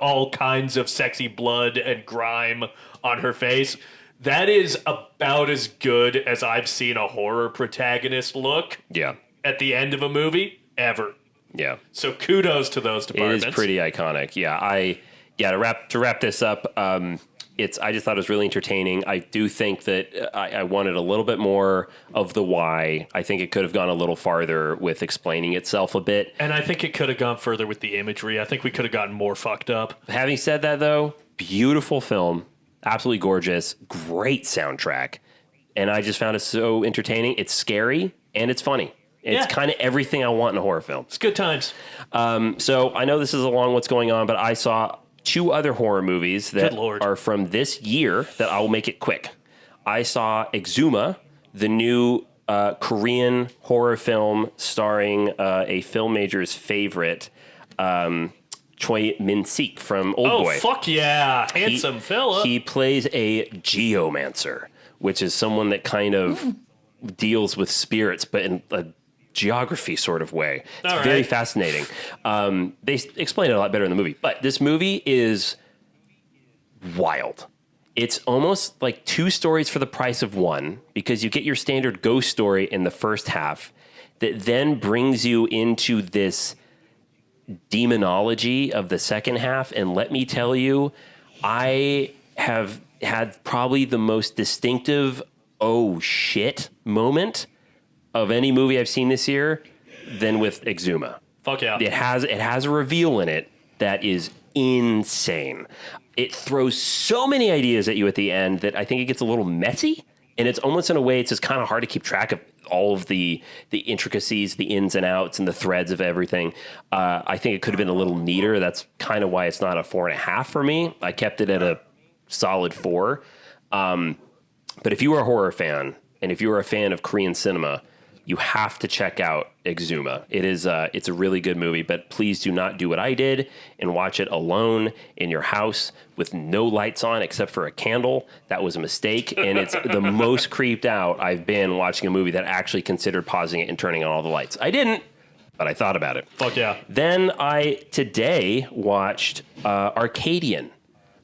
all kinds of sexy blood and grime on her face. That is about as good as I've seen a horror protagonist look. Yeah. At the end of a movie ever. Yeah. So kudos to those departments. It is pretty iconic. Yeah. To wrap this up, I just thought it was really entertaining. I do think that I wanted a little bit more of the why. I think it could have gone a little farther with explaining itself a bit. And I think it could have gone further with the imagery. I think we could have gotten more fucked up. Having said that, though, beautiful film, absolutely gorgeous, great soundtrack, and I just found it so entertaining. It's scary and it's funny. It's kind of everything I want in a horror film. It's good times. So I know this is a long What's Going On, but I saw 2 other horror movies that are from this year that I will make it quick. I saw Exuma, the new Korean horror film starring a film major's favorite, Choi Min-sik from Old Boy. Oh, fuck yeah. Handsome fella. He plays a geomancer, which is someone that kind of deals with spirits, but in a geography sort of way. It's very fascinating. They explain it a lot better in the movie, but this movie is wild. It's almost like 2 stories for the price of 1, because you get your standard ghost story in the first half that then brings you into this demonology of the second half. And let me tell you, I have had probably the most distinctive oh shit moment of any movie I've seen this year than with Exuma. Fuck yeah. It has a reveal in it that is insane. It throws so many ideas at you at the end that I think it gets a little messy, and it's almost in a way it's just kind of hard to keep track of all of the intricacies, the ins and outs, and the threads of everything. I think it could have been a little neater. That's kind of why it's not a 4.5 for me. I kept it at a solid 4. But if you are a horror fan, and if you are a fan of Korean cinema, you have to check out Exuma. It's a really good movie, but please do not do what I did and watch it alone in your house with no lights on except for a candle. That was a mistake, and it's the most creeped out I've been watching a movie that actually considered pausing it and turning on all the lights. I didn't, but I thought about it. Fuck yeah. Then I today watched Arcadian,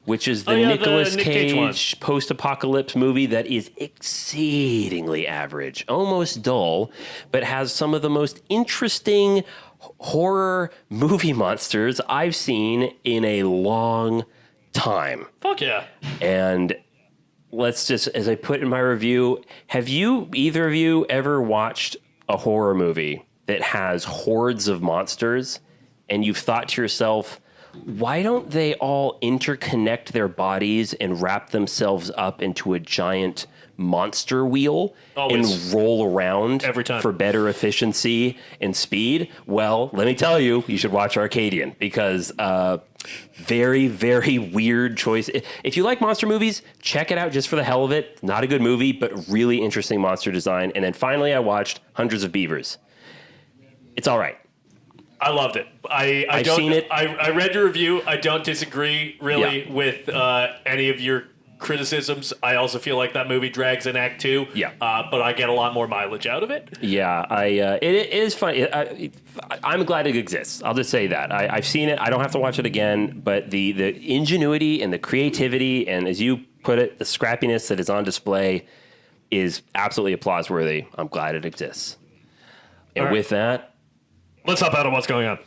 which is the Nicolas Cage post-apocalypse movie that is exceedingly average, almost dull, but has some of the most interesting horror movie monsters I've seen in a long time. Fuck yeah. And let's just, as I put in my review, have either of you ever watched a horror movie that has hordes of monsters and you've thought to yourself, why don't they all interconnect their bodies and wrap themselves up into a giant monster wheel and roll around every time for better efficiency and speed? Well, let me tell you, you should watch Arcadian, because very, very weird choice. If you like monster movies, check it out just for the hell of it. Not a good movie, but really interesting monster design. And then finally, I watched Hundreds of Beavers. It's all right. I loved it. I've seen it. I read your review. I don't disagree really with any of your criticisms. I also feel like that movie drags in Act 2. Yeah. But I get a lot more mileage out of it. Yeah. It is fun. I'm glad it exists. I'll just say that. I've seen it. I don't have to watch it again. But the ingenuity and the creativity, and as you put it, the scrappiness that is on display is absolutely applause worthy. I'm glad it exists. And with that, Let's hop out of what's going on.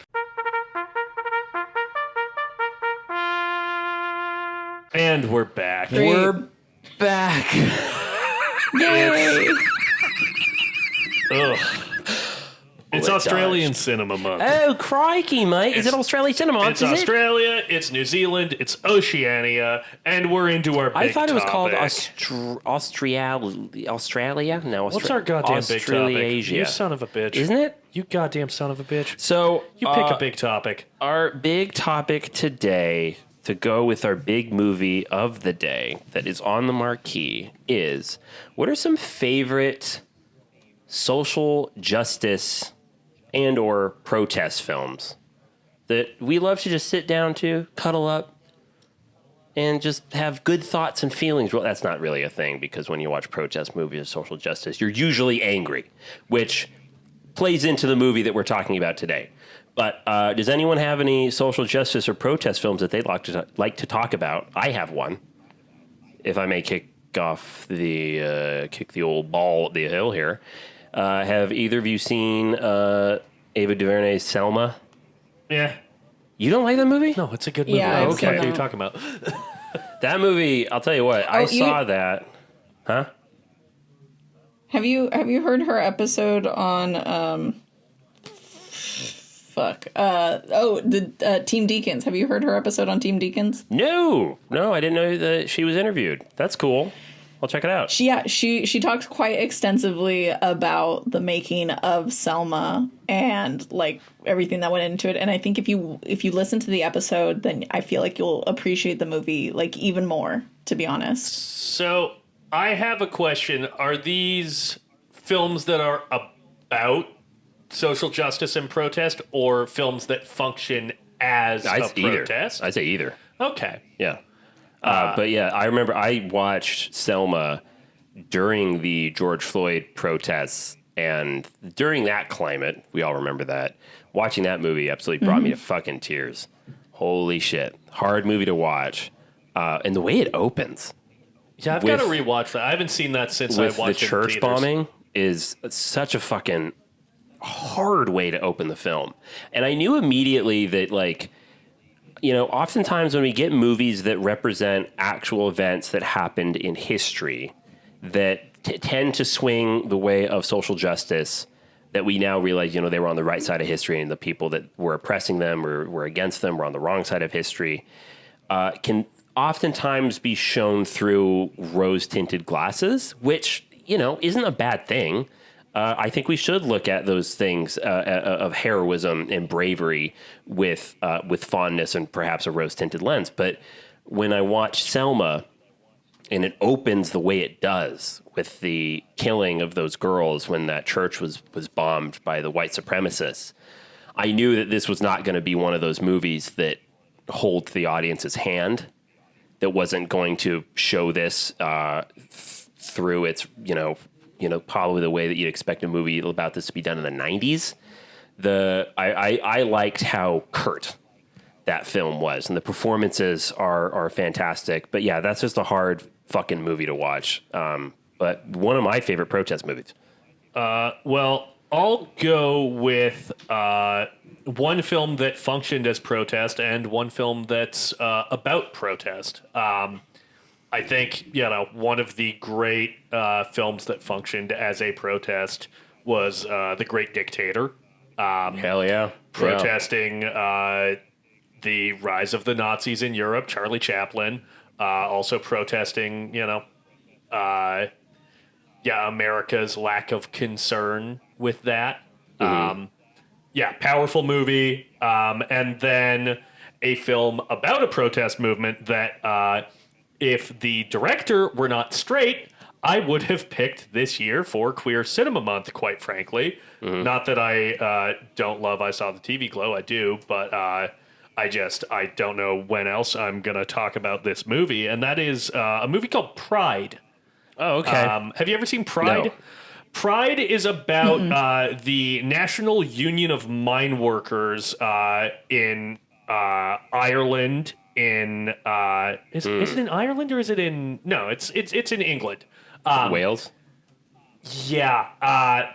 And we're back. Great. We're back. Yay! Ugh. It's it Australian dodged. Cinema Month. Oh, crikey, mate. Is it Australian cinema? It's Is it? Australia, it's New Zealand, it's Oceania, and we're into our big I thought it was called topic. Australia? No, What's our goddamn big topic? Australasia. You son of a bitch. Isn't it? You goddamn son of a bitch. So, You pick a big topic. our big topic today, to go with our big movie of the day that is on the marquee, is what are some favorite social justice and or protest films that we love to just sit down to, cuddle up, and just have good thoughts and feelings? Well, that's not really a thing, because when you watch protest movies of social justice, you're usually angry, which plays into the movie that we're talking about today. But does anyone have any social justice or protest films that they'd like to talk about? I have one. If I may kick the old ball at the hill here. Have either of you seen Ava DuVernay's Selma? Yeah. You don't like that movie? No, it's a good movie. Yeah, I've What seen are you that. talking about? That movie, I'll tell you what, I you- saw that. Huh? Have you heard her episode on Team Deacons? Have you heard her episode on Team Deacons? No, I didn't know that she was interviewed. That's cool. I'll check it out. She talks quite extensively about the making of Selma and like everything that went into it. And I think if you listen to the episode, then I feel like you'll appreciate the movie like even more, to be honest. So, I have a question. Are these films that are about social justice and protest, or films that function as a protest? I'd say either. Okay. Yeah. But yeah, I remember I watched Selma during the George Floyd protests, and during that climate, we all remember that. Watching that movie absolutely brought me to fucking tears. Holy shit. Hard movie to watch. And the way it opens Yeah, I've got to rewatch that. I haven't seen that since I with watched the it in church theaters. bombing is such a fucking hard way to open the film. And I knew immediately that, like, you know, oftentimes when we get movies that represent actual events that happened in history that tend to swing the way of social justice, that we now realize, you know, they were on the right side of history, and the people that were oppressing them or were against them were on the wrong side of history, can oftentimes be shown through rose-tinted glasses, which, you know, isn't a bad thing. I think we should look at those things of heroism and bravery with fondness and perhaps a rose-tinted lens. But when I watch Selma, and it opens the way it does with the killing of those girls when that church was bombed by the white supremacists, I knew that this was not going to be one of those movies that hold the audience's hand, that wasn't going to show this through its, you know, probably the way that you'd expect a movie about this to be done in the 90s. I liked how curt that film was, and the performances are fantastic. But yeah, that's just a hard fucking movie to watch. But one of my favorite protest movies. Well, I'll go with one film that functioned as protest and one film that's about protest. I think, you know, one of the great films that functioned as a protest was The Great Dictator. Hell yeah. Protesting the rise of the Nazis in Europe, Charlie Chaplin. Also protesting, you know, America's lack of concern with that. Powerful movie. And then a film about a protest movement that... if the director were not straight, I would have picked this year for Queer Cinema Month, quite frankly. Not that I don't love I Saw the TV Glow, I do, but I don't know when else I'm going to talk about this movie, and that is a movie called Pride. Oh, okay. Have you ever seen Pride? No. Pride is about the National Union of Mine Workers in Ireland. Is it in Ireland or is it in? No, it's in England. Wales. Yeah.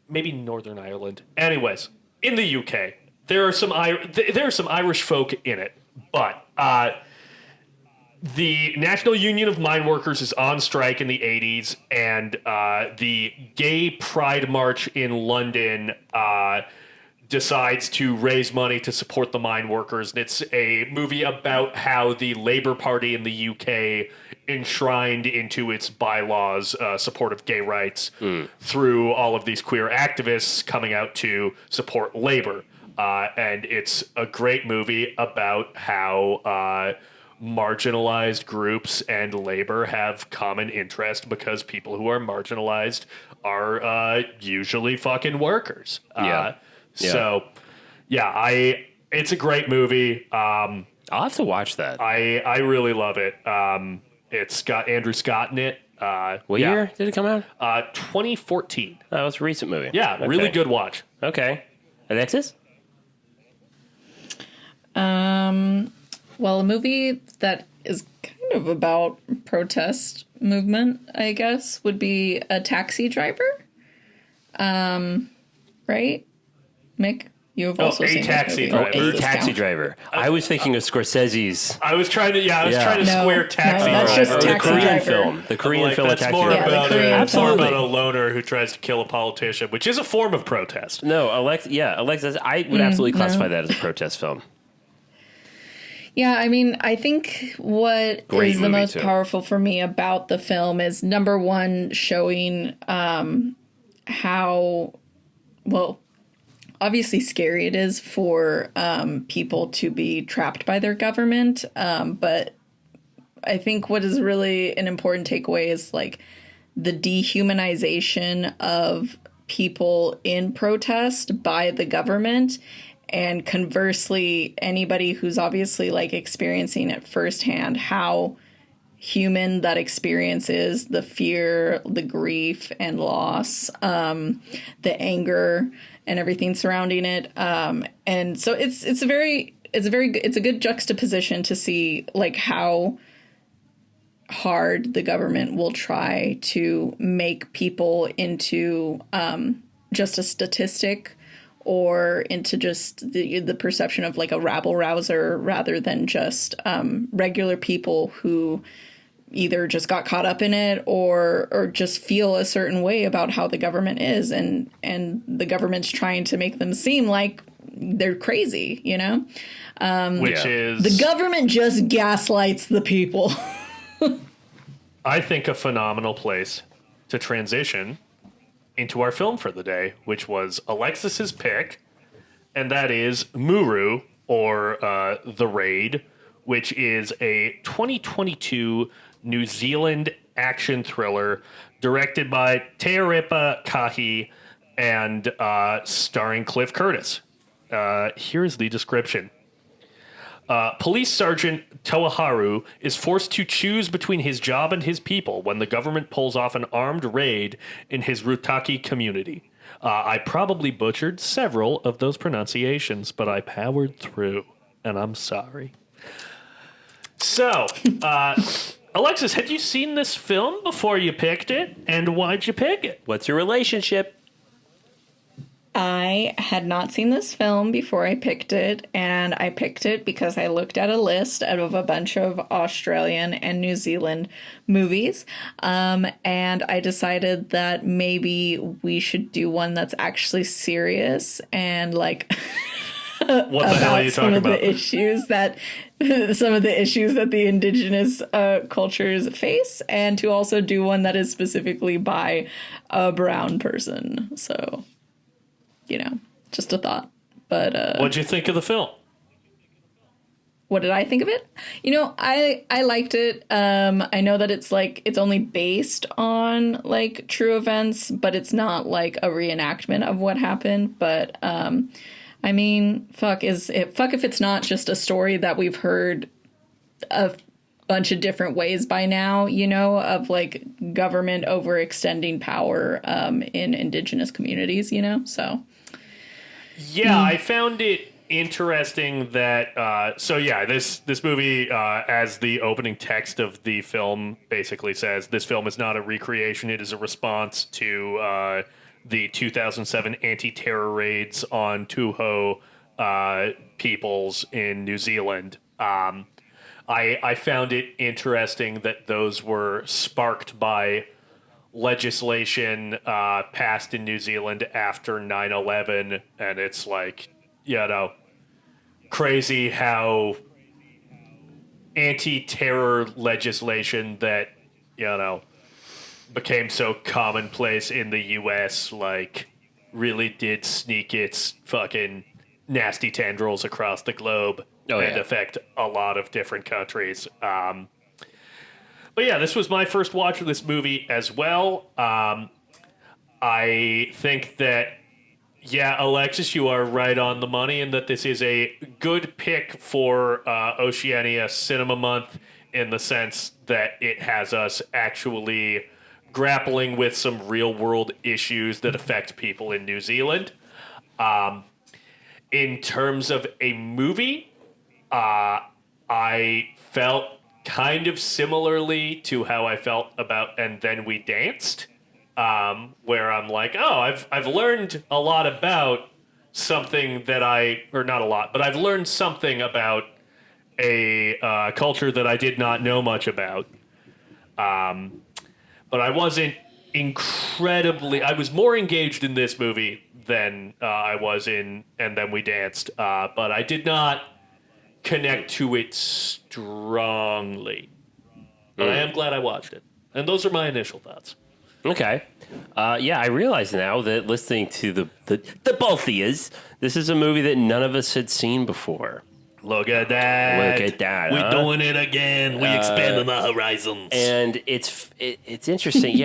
maybe Northern Ireland. Anyways, in the UK, there are some Irish folk in it, but the National Union of Mine Workers is on strike in the 80s, and the Gay Pride March in London decides to raise money to support the mine workers. And it's a movie about how the Labour Party in the UK enshrined into its bylaws support of gay rights through all of these queer activists coming out to support Labour. And it's a great movie about how marginalized groups and labor have common interest because people who are marginalized are usually fucking workers. So, it's a great movie. I'll have to watch that. I really love it. It's got Andrew Scott in it. What year did it come out? 2014. Oh, it's a recent movie. Yeah, Okay. really good watch. Okay. Alexis? Well, a movie that is kind of about protest movement, I guess, would be A Taxi Driver. Right? Mick, you have also seen Taxi this Driver. movie. A Does this Taxi count? Driver. I was thinking of Scorsese's. I was trying to No, square Taxi no, that's Driver. just the Taxi Korean Driver. film. The Korean film, A That's Taxi more Driver. the about Korean a, film. more about Absolutely. a loner who tries to kill a politician, which is a form of protest. No, Alexis, I would absolutely classify that as a protest film. Yeah, I mean, I think what Great is the movie, most too. powerful for me about the film is, number one, showing how, well, obviously scary it is for people to be trapped by their government. But I think what is really an important takeaway is like the dehumanization of people in protest by the government. And conversely, anybody who's obviously like experiencing it firsthand, how human that experience is, the fear, the grief and loss, the anger and everything surrounding it. And so it's a good juxtaposition to see like how hard the government will try to make people into just a statistic, or into just the perception of like a rabble rouser rather than just regular people who either just got caught up in it or just feel a certain way about how the government is, and the government's trying to make them seem like they're crazy, you know? Which is... The government just gaslights the people. I think a phenomenal place to transition into our film for the day, which was Alexis's pick, and that is MURU, or The Raid, which is a 2022 New Zealand action thriller directed by Tearepa Kahi and starring Cliff Curtis. Here's the description. Police Sergeant Toaharu is forced to choose between his job and his people when the government pulls off an armed raid in his Rutaki community. I probably butchered several of those pronunciations, but I powered through, and I'm sorry. So, Alexis, had you seen this film before you picked it, and why'd you pick it? What's your relationship? I had not seen this film before I picked it, and I picked it because I looked at a list of a bunch of Australian and New Zealand movies, and I decided that maybe we should do one that's actually serious and like What the hell are you talking about? Some of the issues that the indigenous cultures face, and to also do one that is specifically by a brown person. So, you know, just a thought. But What'd you think of the film? what did I think of it? You know, I liked it. I know that it's like it's only based on like true events, but it's not like a reenactment of what happened. But I mean, fuck if it's not just a story that we've heard a bunch of different ways by now, you know, of like government overextending power in indigenous communities, you know, so. Yeah, I found it interesting that this movie, as the opening text of the film basically says, this film is not a recreation, it is a response to the 2007 anti-terror raids on Tuho peoples in New Zealand. I found it interesting that those were sparked by legislation passed in New Zealand after 9/11, and it's like, crazy how anti-terror legislation that, became so commonplace in the U.S., like, really did sneak its fucking nasty tendrils across the globe and affect a lot of different countries. But yeah, this was my first watch of this movie as well. I think that, Alexis, you are right on the money in that this is a good pick for Oceania Cinema Month in the sense that it has us actually grappling with some real-world issues that affect people in New Zealand. In terms of a movie, I felt kind of similarly to how I felt about And Then We Danced, where I'm like, I've learned a lot about something that not a lot, but I've learned something about a culture that I did not know much about. But I wasn't I was more engaged in this movie than I was in And Then We Danced, but I did not connect to it strongly. But I am glad I watched it. And those are my initial thoughts. Okay. I realize now that listening to the both of yous, this is a movie that none of us had seen before. Look at that. We're doing it again. We expanding the horizons. And it's interesting.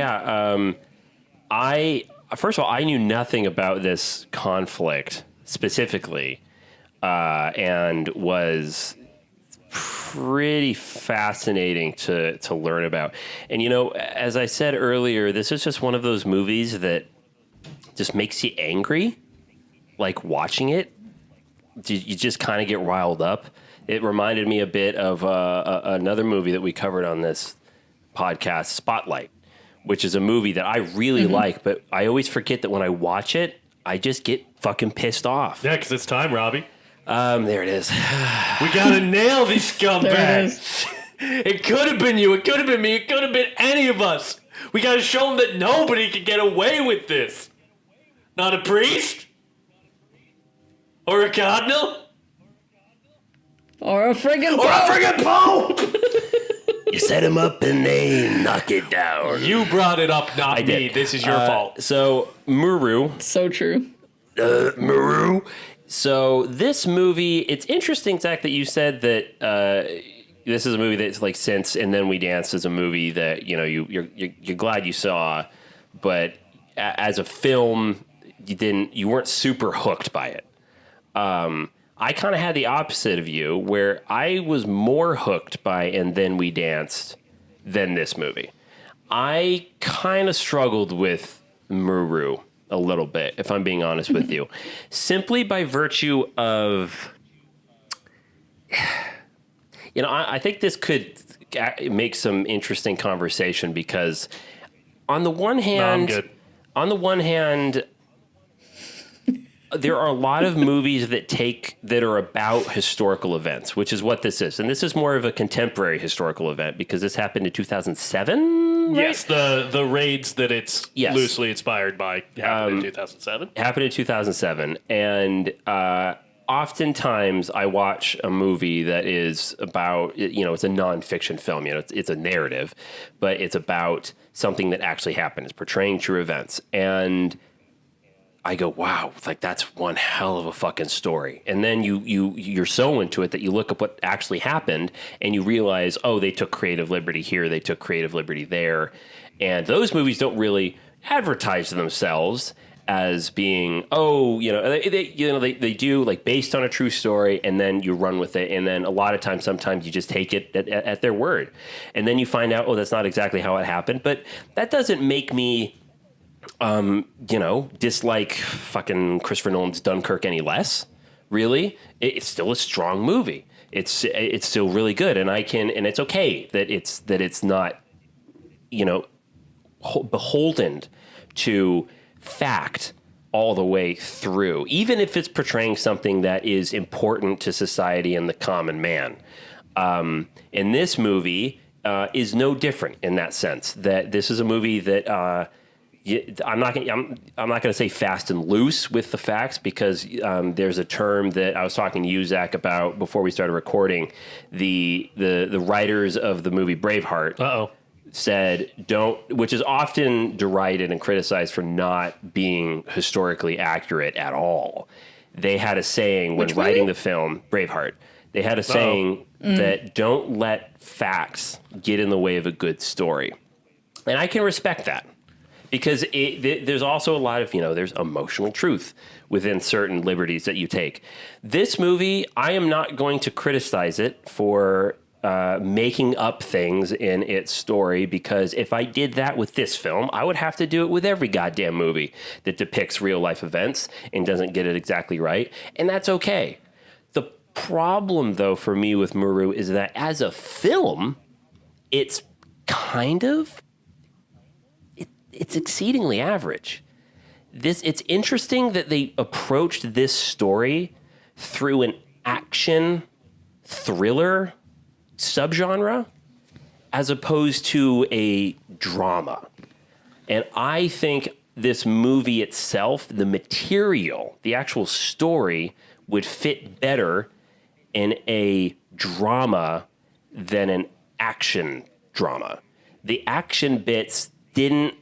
First of all, I knew nothing about this conflict specifically. And was pretty fascinating to learn about. And, as I said earlier, this is just one of those movies that just makes you angry, like watching it. You just kind of get riled up. It reminded me a bit of another movie that we covered on this podcast, Spotlight, which is a movie that I really like, but I always forget that when I watch it, I just get fucking pissed off. Yeah, because it's time, Robbie. There it is. We gotta nail these scumbags. It could have been you. It could have been me. It could have been any of us. We gotta show them that nobody can get away with this. Not a priest? Or a cardinal? Or a friggin' Or a friggin' pope! You set him up and they knock it down. You brought it up, not me. did. This is your fault. So, MURU. So true. MURU. So this movie, it's interesting, Zach, that you said that this is a movie that's like since And Then We Danced is a movie that you're glad you saw, but as a film, you weren't super hooked by it. I kind of had the opposite of you, where I was more hooked by And Then We Danced than this movie. I kind of struggled with MURU a little bit, if I'm being honest with you, simply by virtue of, I think this could make some interesting conversation because on the one hand, there are a lot of movies that are about historical events, which is what this is. And this is more of a contemporary historical event because this happened in 2007. Right? Yes, the raids that it's loosely inspired by happened in 2007. Happened in 2007. And oftentimes I watch a movie that is about, it's a nonfiction film. It's a narrative, but it's about something that actually happened. It's portraying true events. And I go, wow, that's one hell of a fucking story. And then you're so into it that you look up what actually happened and you realize, they took creative liberty here, they took creative liberty there. And those movies don't really advertise themselves as being, they do like based on a true story, and then you run with it. And then a lot of times, sometimes you just take it at their word. And then you find out, that's not exactly how it happened. But that doesn't make me dislike fucking Christopher Nolan's Dunkirk any less. Really, it's still a strong movie. It's still really good, and it's okay that it's not, beholden to fact all the way through, even if it's portraying something that is important to society and the common man. And this movie is no different in that sense. That this is a movie that I'm not going to say fast and loose with the facts, because there's a term that I was talking to you, Zach, about before we started recording. The writers of the movie Braveheart said which is often derided and criticized for not being historically accurate at all. They had a saying when writing the film Braveheart. They had a saying that don't let facts get in the way of a good story. And I can respect that, because there's also a lot of, there's emotional truth within certain liberties that you take. This movie, I am not going to criticize it for making up things in its story, because if I did that with this film, I would have to do it with every goddamn movie that depicts real life events and doesn't get it exactly right. And that's okay. The problem, though, for me with MURU is that as a film, it's it's exceedingly average. It's interesting that they approached this story through an action thriller subgenre as opposed to a drama. And I think this movie itself, the material, the actual story, would fit better in a drama than an action drama. The action bits didn't,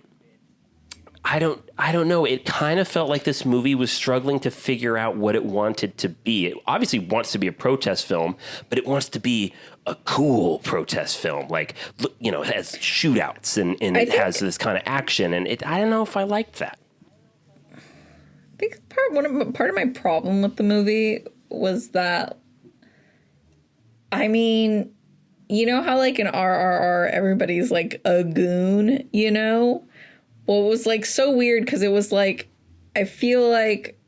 I don't know. It kind of felt like this movie was struggling to figure out what it wanted to be. It obviously wants to be a protest film, but it wants to be a cool protest film. Like, it has shootouts and it has this kind of action. And I don't know if I liked that. I think part of my problem with the movie was that, you know how like in RRR everybody's like a goon, Well, it was like so weird because it was like, I feel like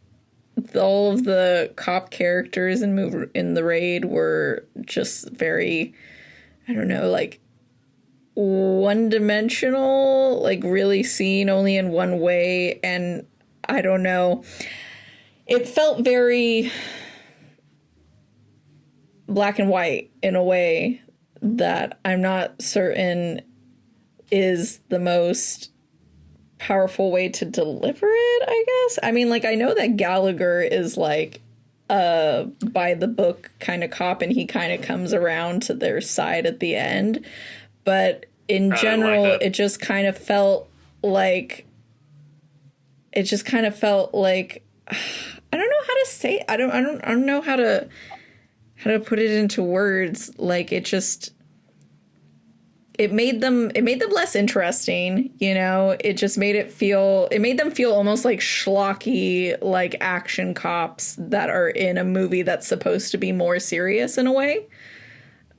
all of the cop characters in the raid were just very, I don't know, like one-dimensional, like really seen only in one way. And I don't know, it felt very black and white in a way that I'm not certain is the most powerful way to deliver it, I guess. I know that Gallagher is like by the book kind of cop, and he kind of comes around to their side at the end, but in general it just kind of felt like I don't know how to say, I don't know how to put it into words. Like it made them less interesting, It just made them feel almost like schlocky, like action cops that are in a movie that's supposed to be more serious in a way.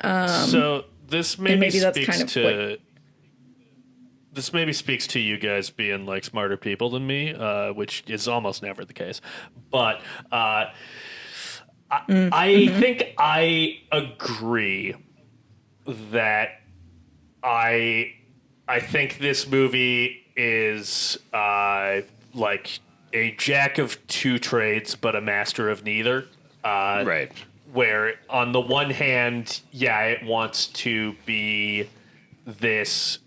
So this maybe that's speaks kind of to this maybe speaks to you guys being like smarter people than me, which is almost never the case. But I think I agree that I think this movie is like a jack of two trades, but a master of neither. Right. Where on the one hand, it wants to be this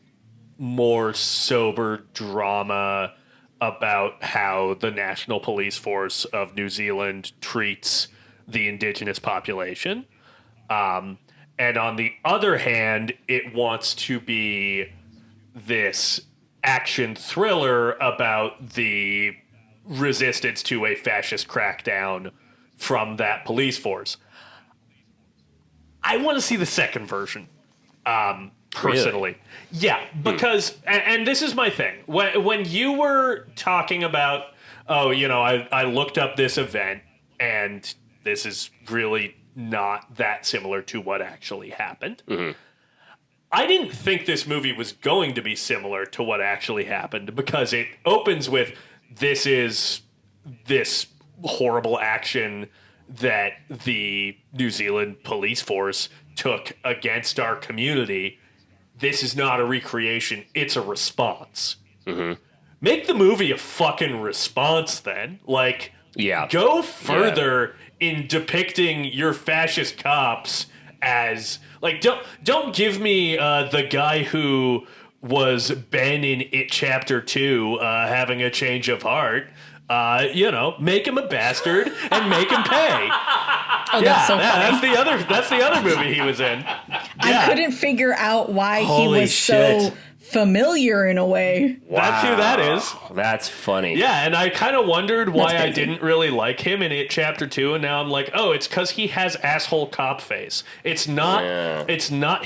more sober drama about how the National Police Force of New Zealand treats the indigenous population. And on the other hand, it wants to be this action thriller about the resistance to a fascist crackdown from that police force. I want to see the second version, personally. Really? Yeah, because, and this is my thing. When you were talking about, I looked up this event, and this is really not that similar to what actually happened. Mm-hmm. I didn't think this movie was going to be similar to what actually happened, because it opens with this horrible action that the New Zealand police force took against our community. This is not a recreation, it's a response. Mm-hmm. make the movie a fucking response then. Like, Yeah. go further in depicting your fascist cops as, like, don't give me the guy who was Ben in It Chapter 2 having a change of heart. Make him a bastard and make him pay. Oh, that's so funny. That's the other movie he was in. I couldn't figure out why Holy he was shit. so familiar in a way. That's who that is. That's funny. Yeah, and I kind of wondered why That's I crazy. didn't really like him in It Chapter 2, and now I'm like, oh, it's because he has asshole cop face. It's not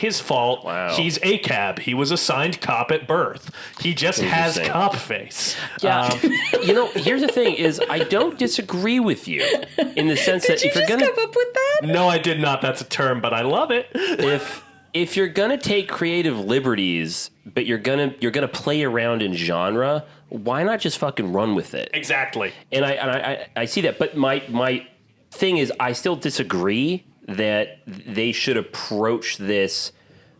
his fault. Wow. He's a cab. He was assigned cop at birth. He just has Interesting. cop face. Yeah. Here's the thing: is I don't disagree with you in the sense Did that you if you're just gonna come up with that? No, I did not. That's a term, but I love it. if you're gonna take creative liberties, but you're gonna play around in genre, why not just fucking run with it? Exactly. And I see that, but my thing is, I still disagree that they should approach this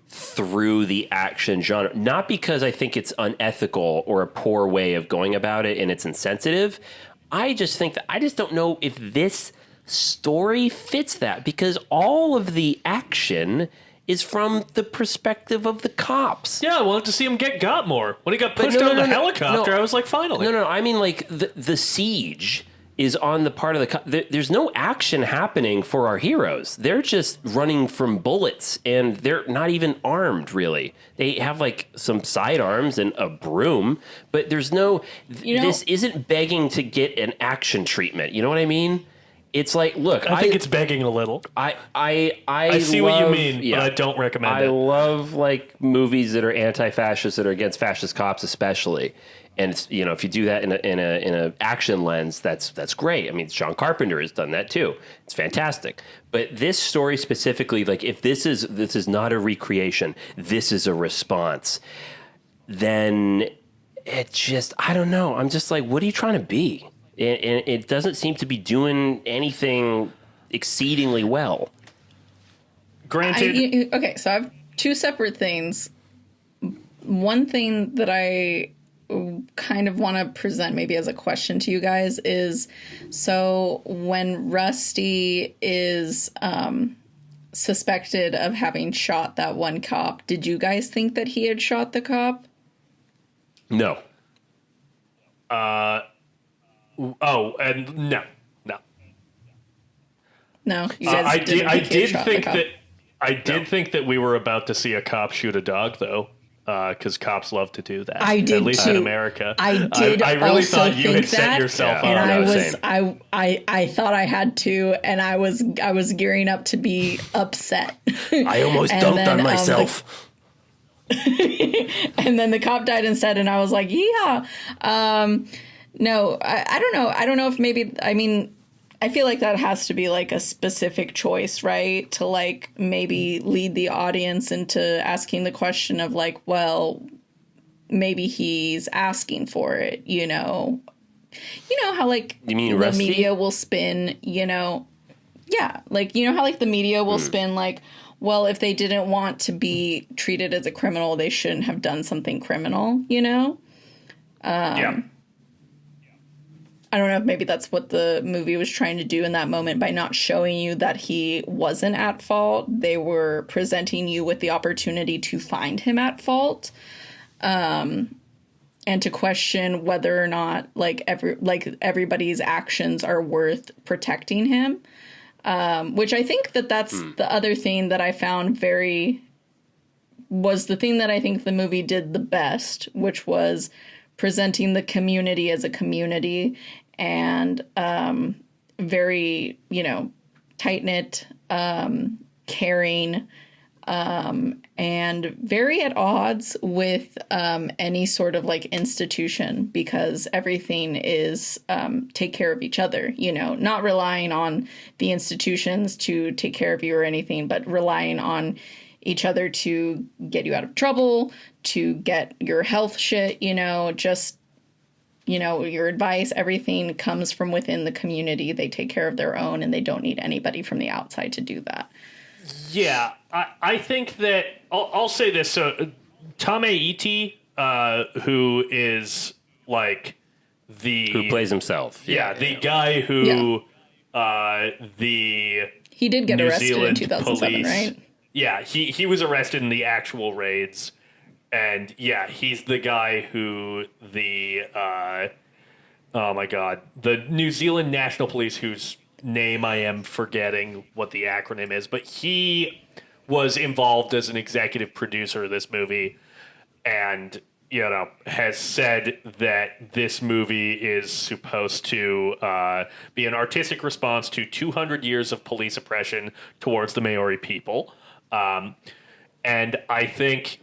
through the action genre. Not because I think it's unethical or a poor way of going about it and it's insensitive. I just think that I just don't know if this story fits that, because all of the action is from the perspective of the cops. Yeah, I wanted to see him get got more. When he got But pushed no, out of no, the no, helicopter, no. I was like, finally. No, I mean, like, the siege is on the part of there's no action happening for our heroes. They're just running from bullets, and they're not even armed, really. They have, like, some sidearms and a broom, but there's no... this isn't begging to get an action treatment. You know what I mean? It's like, look, I think it's begging a little. I see what you love- mean, but I don't recommend I it. love like movies that are anti-fascist, that are against fascist cops, especially. And it's, if you do that in a action lens, that's great. I mean, John Carpenter has done that too. It's fantastic. But this story specifically, like, if this is not a recreation, this is a response, then it just, I don't know. I'm just like, what are you trying to be? And it doesn't seem to be doing anything exceedingly well. Granted, Okay, so I have two separate things. One thing that I kind of want to present maybe as a question to you guys is, so when Rusty is suspected of having shot that one cop, did you guys think that he had shot the cop? No. and no. No, you guys I didn't did think he had shot the think cop? that I did think that we were about to see a cop shoot a dog, though, because cops love to do that. I did at least too. in America. I did. I really also thought you think had set that, yourself and up. I was same. I thought I had to, and I was gearing up to be upset. I almost And dunked then, on myself. And then the cop died instead, and I was like, yeah. No, I don't know. I don't know if maybe, I mean, I feel like that has to be like a specific choice, right? To like maybe lead the audience into asking the question of like, well, maybe he's asking for it, You know how like You mean the Rusty? media will spin, yeah, like, how like the media will spin like, well, if they didn't want to be treated as a criminal, they shouldn't have done something criminal, Yeah. I don't know if maybe that's what the movie was trying to do in that moment by not showing you that he wasn't at fault. They were presenting you with the opportunity to find him at fault, and to question whether or not everybody's actions are worth protecting him. Which I think that's the other thing that I found was the thing that I think the movie did the best, which was presenting the community as a community, and very, tight-knit, caring, and very at odds with any sort of like institution, because everything is take care of each other, not relying on the institutions to take care of you or anything, but relying on each other to get you out of trouble, to get your health shit, your advice, everything comes from within the community. They take care of their own, and they don't need anybody from the outside to do that. Yeah, I think that I'll say this. So, Tame Iti, who is like the Who plays himself? the guy who the He did get New arrested Zealand in 2007, police, right? Yeah, he was arrested in the actual raids, and he's the guy who the oh my god, the New Zealand National Police, whose name I am forgetting what the acronym is, but he was involved as an executive producer of this movie, and has said that this movie is supposed to be an artistic response to 200 years of police oppression towards the Maori people. And I think,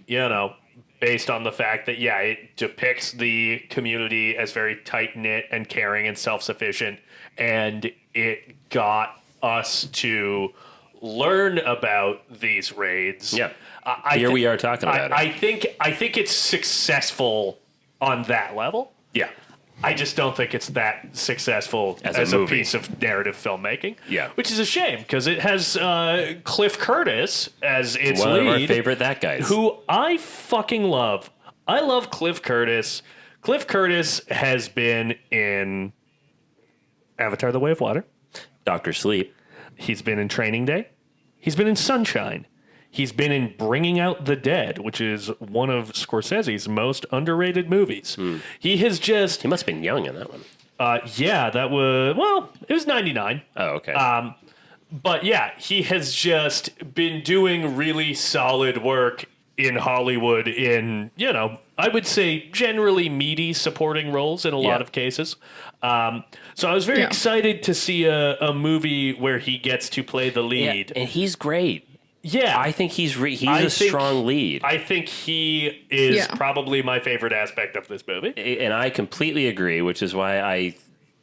based on the fact that, it depicts the community as very tight-knit and caring and self-sufficient, and it got us to learn about these raids. Yeah. Here we are talking about it. I think it's successful on that level. Yeah. I just don't think it's that successful As a a movie. piece of narrative filmmaking. Yeah. Which is a shame, because it has Cliff Curtis as its One lead. of our favorite that guys. Who I fucking love. I love Cliff Curtis. Cliff Curtis has been in Avatar: The Way of Water. Dr. Sleep. He's been in Training Day. He's been in Sunshine. He's been in Bringing Out the Dead, which is one of Scorsese's most underrated movies. He has just... He must have been young in that one. that it was 99. Oh, okay. But he has just been doing really solid work in Hollywood in, I would say generally meaty supporting roles in a lot of cases. So I was very excited to see a movie where he gets to play the lead. And he's great. Yeah. I think he's a strong lead. I think he is probably my favorite aspect of this movie. And I completely agree, which is why I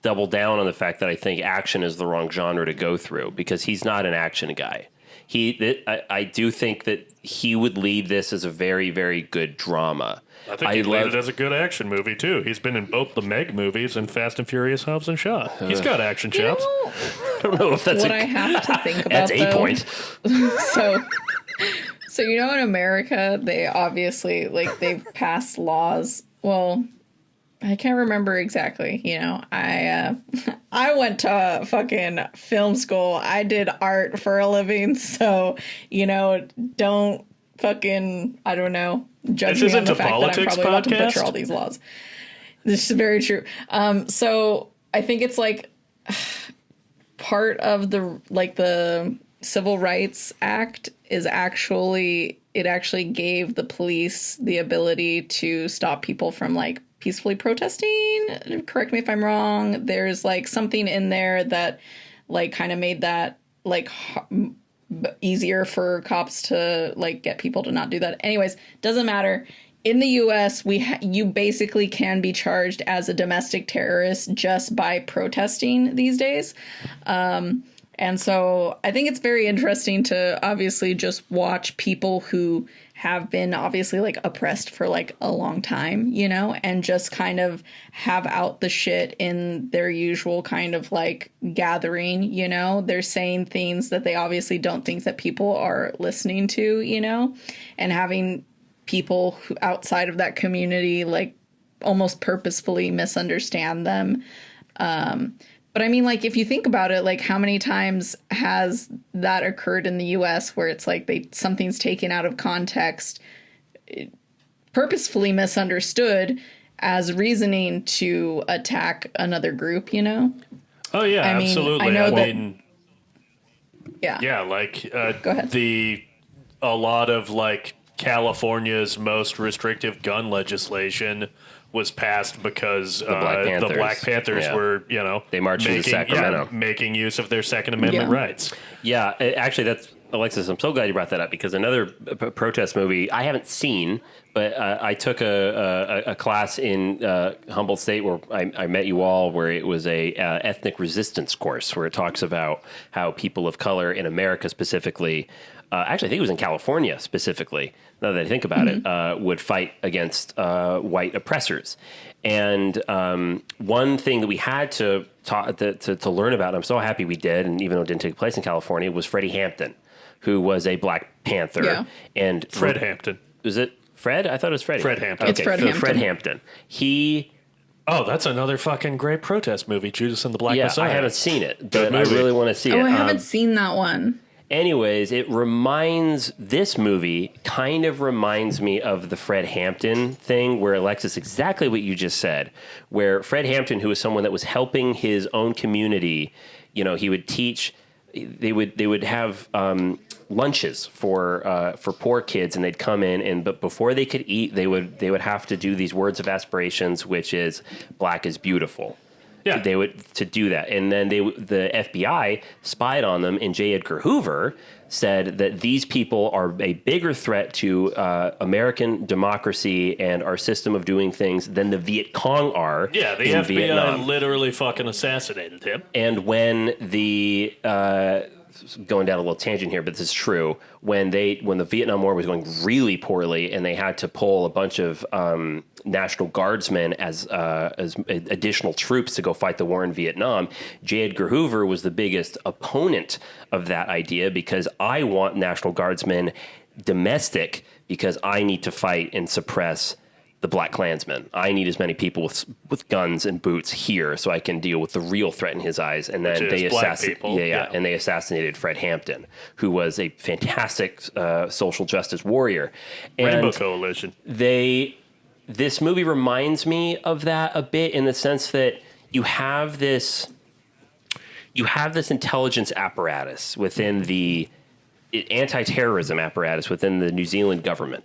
double down on the fact that I think action is the wrong genre to go through, because he's not an action guy. I do think that he would lead this as a very, very good drama. I think he'd lead it as a good action movie, too. He's been in both the Meg movies and Fast and Furious Hobbs and Shaw. He's got action chops. I don't know if that's What I have to think about, that's a point. So in America, they obviously they've passed laws. Well, I can't remember exactly. I went to fucking film school. I did art for a living, so don't fucking judge This me on isn't the a fact that I'm politics probably about to podcast? butcher all these laws. This is very true. So I think it's part of the Civil Rights Act is actually gave the police the ability to stop people from peacefully protesting. Correct me if I'm wrong. There's something in there that kind of made that easier for cops to get people to not do that. Anyways, doesn't matter. In the U.S., you basically can be charged as a domestic terrorist just by protesting these days. And so I think it's very interesting to obviously just watch people who have been obviously oppressed for a long time, and just kind of have out the shit in their usual kind of gathering, they're saying things that they obviously don't think that people are listening to, and having people who outside of that community almost purposefully misunderstand them. But I mean, if you think about it, how many times has that occurred in the U.S. where it's something's taken out of context, purposefully misunderstood as reasoning to attack another group, Oh, yeah, I mean, absolutely. I know that- Go ahead. A lot of California's most restrictive gun legislation was passed because the Black Panthers were, They marched into Sacramento. making use of their Second Amendment rights. Yeah, actually, that's Alexis. I'm so glad you brought that up, because another protest movie I haven't seen, but I took a class in Humboldt State where I met you all, where it was a ethnic resistance course where it talks about how people of color in America specifically. Actually, I think it was in California specifically, now that I think about it, would fight against white oppressors. And one thing that we had to learn about, and I'm so happy we did, and even though it didn't take place in California, was Freddie Hampton, who was a Black Panther. Yeah. And Fred Hampton. Is it Fred? I thought it was Freddie. Fred Hampton. It's Fred Hampton. Fred Hampton. He Oh, that's another fucking great protest movie, Judas and the Black Yeah, Messiah. I haven't seen it, but I movie. really want to see it. Oh, I haven't seen that one. Anyways, this movie kind of reminds me of the Fred Hampton thing, where Alexis, exactly what you just said, where Fred Hampton, who was someone that was helping his own community, he would teach, they would have lunches for poor kids, and they'd come in, but before they could eat, they would have to do these words of aspirations, which is black is beautiful. Yeah. They would to do that, and then the FBI spied on them, and J. Edgar Hoover said that these people are a bigger threat to American democracy and our system of doing things than the Viet Cong are. Yeah, the in FBI Vietnam. literally fucking assassinated him. And when the going down a little tangent here, but this is true. When the Vietnam War was going really poorly, and they had to pull a bunch of National Guardsmen as additional troops to go fight the war in Vietnam, J. Edgar Hoover was the biggest opponent of that idea, because I want National Guardsmen domestic, because I need to fight and suppress the Black Klansmen. I need as many people with guns and boots here so I can deal with the real threat in his eyes. And then they and they assassinated Fred Hampton, who was a fantastic social justice warrior. And Rainbow Coalition. This movie reminds me of that a bit, in the sense that you have this intelligence apparatus within the anti-terrorism apparatus within the New Zealand government.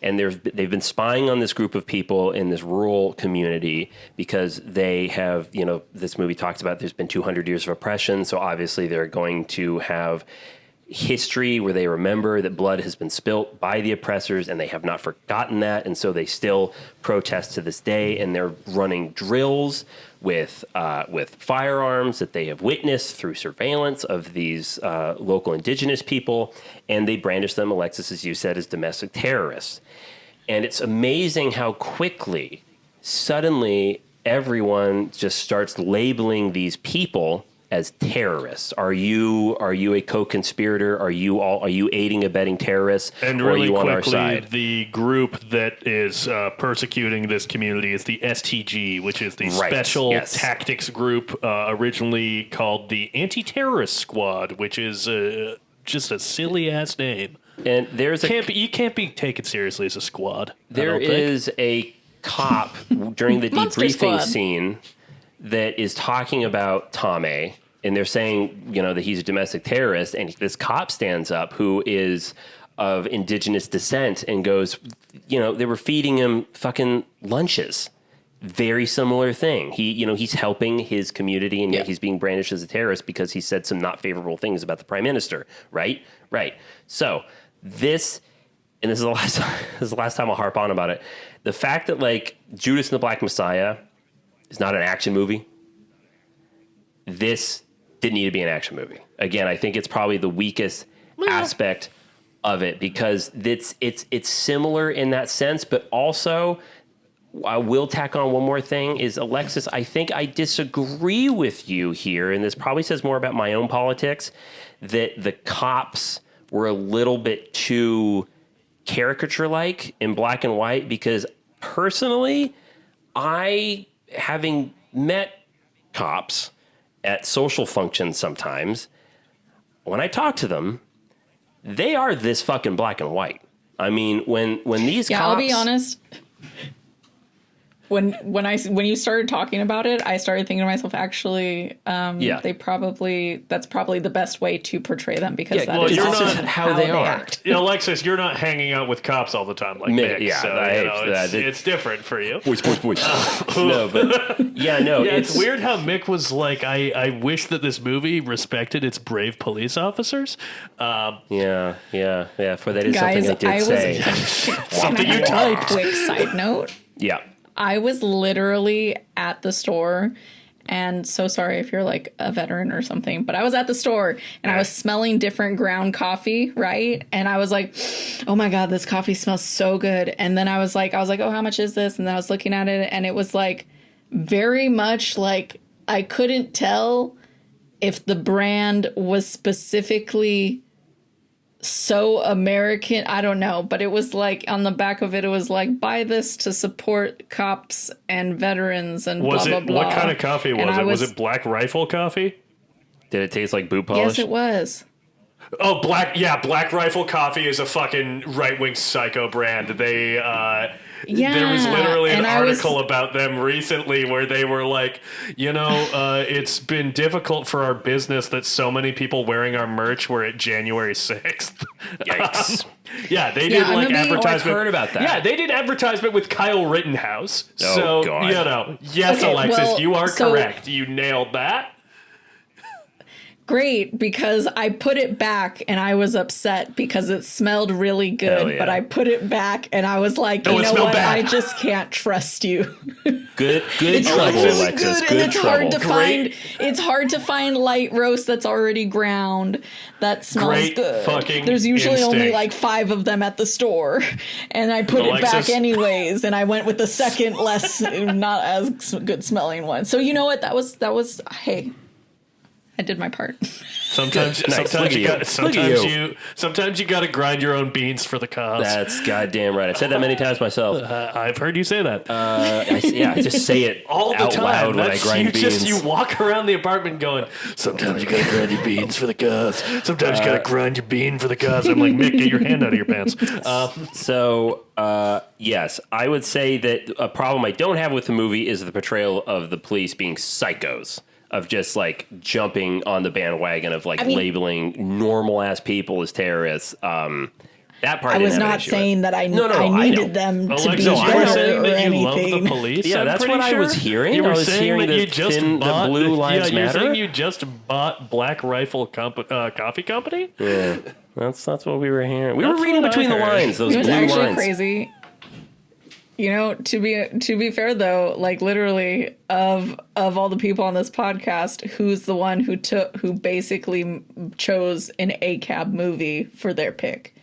And they've been spying on this group of people in this rural community, because they have, this movie talks about there's been 200 years of oppression. So obviously they're going to have history where they remember that blood has been spilt by the oppressors, and they have not forgotten that. And so they still protest to this day, and they're running drills with firearms that they have witnessed through surveillance of these local indigenous people, and they brandish them, Alexis, as you said, as domestic terrorists. And it's amazing how quickly, suddenly, everyone just starts labeling these people as terrorists. Are you a co-conspirator? Are you aiding, abetting terrorists? And or really are you on our quickly, side? the group that is persecuting this community is the STG, which is the Special Tactics Group, originally called the Anti-Terrorist Squad, which is just a silly-ass name. And you can't be taken seriously as a squad. There is a cop during the debriefing scene that is talking about Tame, and they're saying, that he's a domestic terrorist, and this cop stands up who is of indigenous descent and goes, they were feeding him fucking lunches. Very similar thing. He's helping his community, and yet he's being brandished as a terrorist because he said some not favorable things about the prime minister. Right. So this is the last time I'll harp on about it. The fact that Judas and the Black Messiah is not an action movie. This didn't need to be an action movie. Again, I think it's probably the weakest aspect of it, because it's similar in that sense, but also I will tack on one more thing is, Alexis, I think I disagree with you here, and this probably says more about my own politics, that the cops were a little bit too caricature-like in black and white, because personally, having met cops at social functions sometimes, when I talk to them, they are this fucking black and white. I mean, when these cops... I'll be honest. When you started talking about it, I started thinking to myself, actually, that's probably the best way to portray them, because that's how they are. Act. Alexis, you're not hanging out with cops all the time like Mick. Yeah, so, it's different for you. Boys. No, but it's weird how Mick was like, I wish that this movie respected its brave police officers. For that is Guys, something I did say. Something you typed. Quick side note. Yeah. I was literally at the store, and so sorry if you're a veteran or something, but I was at the store and I was smelling different ground coffee, right? And I was like, oh my God, this coffee smells so good. And then I was like, oh, how much is this? And then I was looking at it, and it was very much I couldn't tell if the brand was specifically so American. I don't know, but it was like on the back of it, it was like, buy this to support cops and veterans and Was blah, it blah, blah. what kind of coffee was And it? Was it Black Rifle coffee? Did it taste like boot polish? Yes, it was. Oh, Black Rifle coffee is a fucking right-wing psycho brand. They there was literally an article about them recently where they were like, it's been difficult for our business that so many people wearing our merch were at January 6th. Yikes. Yeah, they did like advertisement. I've heard about that. Yeah, they did advertisement with Kyle Rittenhouse. Oh, so, God. yes, Okay, Alexis, well, you are so- correct. You nailed that. Great, because I put it back and I was upset because it smelled really Hell good, yeah. but I put it back and I was like, No, you it know smelled what? bad. I just can't trust you. Good It's trouble, really Alexis. good, Good and it's trouble. hard to Great. find. It's hard to find light roast that's already ground that smells Great good. fucking There's usually only instinct. like 5 of them at the store, and I put it back Alexis. anyways. And I went with the second less, not as good smelling one. So you know what? That was. Hey, I did my part. Sometimes, Good. Nice. sometimes Look you at got, you. sometimes you got to grind your own beans for the cause. That's goddamn right. I've said that many times myself. I've heard you say that I just say it all the out time. loud when I That's- grind beans. you walk around the apartment going, sometimes you gotta grind your beans for the cause. Sometimes you gotta grind your bean for the cause. I'm like, Mick, get your hand out of your pants. So, yes, I would say that a problem I don't have with the movie is the portrayal of the police being psychos, of just like jumping on the bandwagon of like labeling normal ass people as terrorists. That part I didn't was have an not issue saying with. that I No, I I needed know. them to be Alexis, you were better saying or that you love anything. the police. Yeah, I'm that's pretty what I sure. was hearing. You I were was saying hearing that the you just thin- the bought Blue Lives you're Matter? saying you just bought Black Rifle Coffee Company. Yeah, that's what we were hearing. We were That's reading what I between the heard. lines. Those It was blue actually lines. crazy. You know, to be fair though, like literally of all the people on this podcast, who's the one who basically chose an ACAB movie for their pick,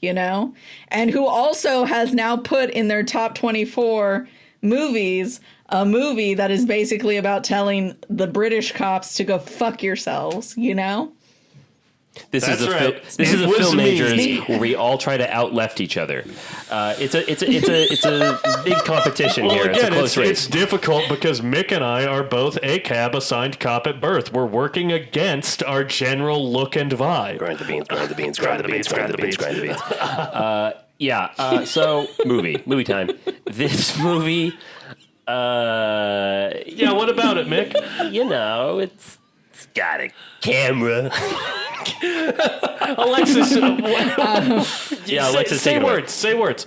you know? And who also has now put in their top 24 movies a movie that is basically about telling the British cops to go fuck yourselves, you know? This is That's a right. this is It a was film me. majors where we all try to out left each other. It's a big competition Well, here. again, It's a close it's race. difficult because Mick and I are both ACAB assigned cop at birth. We're working against our general look and vibe. Grind the beans, grind the beans, grind the beans, grind the beans, grind the beans. So movie time. This movie, Yeah, what about it, Mick? it's got a camera. Alexis, Yeah, Alexis, say take it away. words. Say words.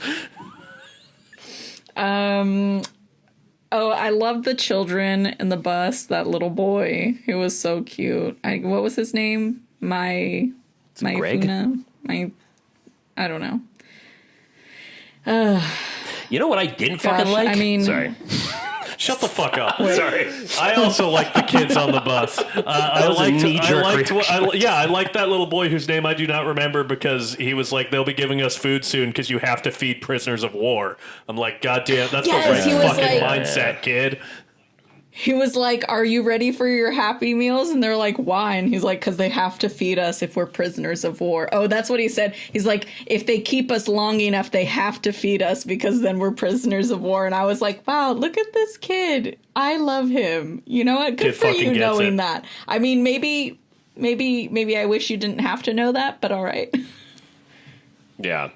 Oh, I love the children in the bus. That little boy, he was so cute. What was his name? My Greg? Funa? I don't know. You know what I didn't Gosh, fucking like? I mean- Sorry. Shut the fuck up. Sorry. I also like the kids on the bus. I was a liked, knee-jerk I liked that little boy whose name I do not remember because he was like, they'll be giving us food soon because you have to feed prisoners of war. I'm like, goddamn, that's Yes, the he right was fucking like- mindset, kid. He was like, "Are you ready for your Happy Meals?" And they're like, "Why?" And he's like, "Because they have to feed us if we're prisoners of war." Oh, that's what he said. He's like, "If they keep us long enough, they have to feed us because then we're prisoners of war." And I was like, "Wow, look at this kid. I love him. You know what? Good Kid for fucking you gets knowing it. that." I mean, maybe I wish you didn't have to know that, but all right. Yeah.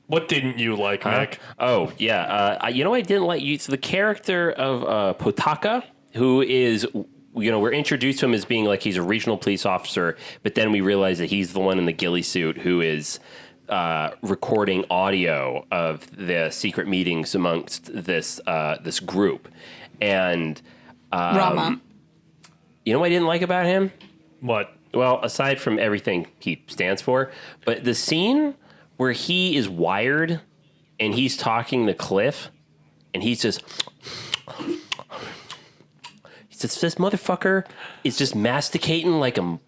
What didn't you like, Mick? Oh, yeah. I didn't like you. So the character of Potaka, who is, we're introduced to him as being like he's a regional police officer, but then we realize that he's the one in the ghillie suit who is recording audio of the secret meetings amongst this group. And Rama. you know what I didn't like about him? What? Well, aside from everything he stands for, but the scene where he is wired and he's talking to Cliff and he's just, this motherfucker is just masticating like a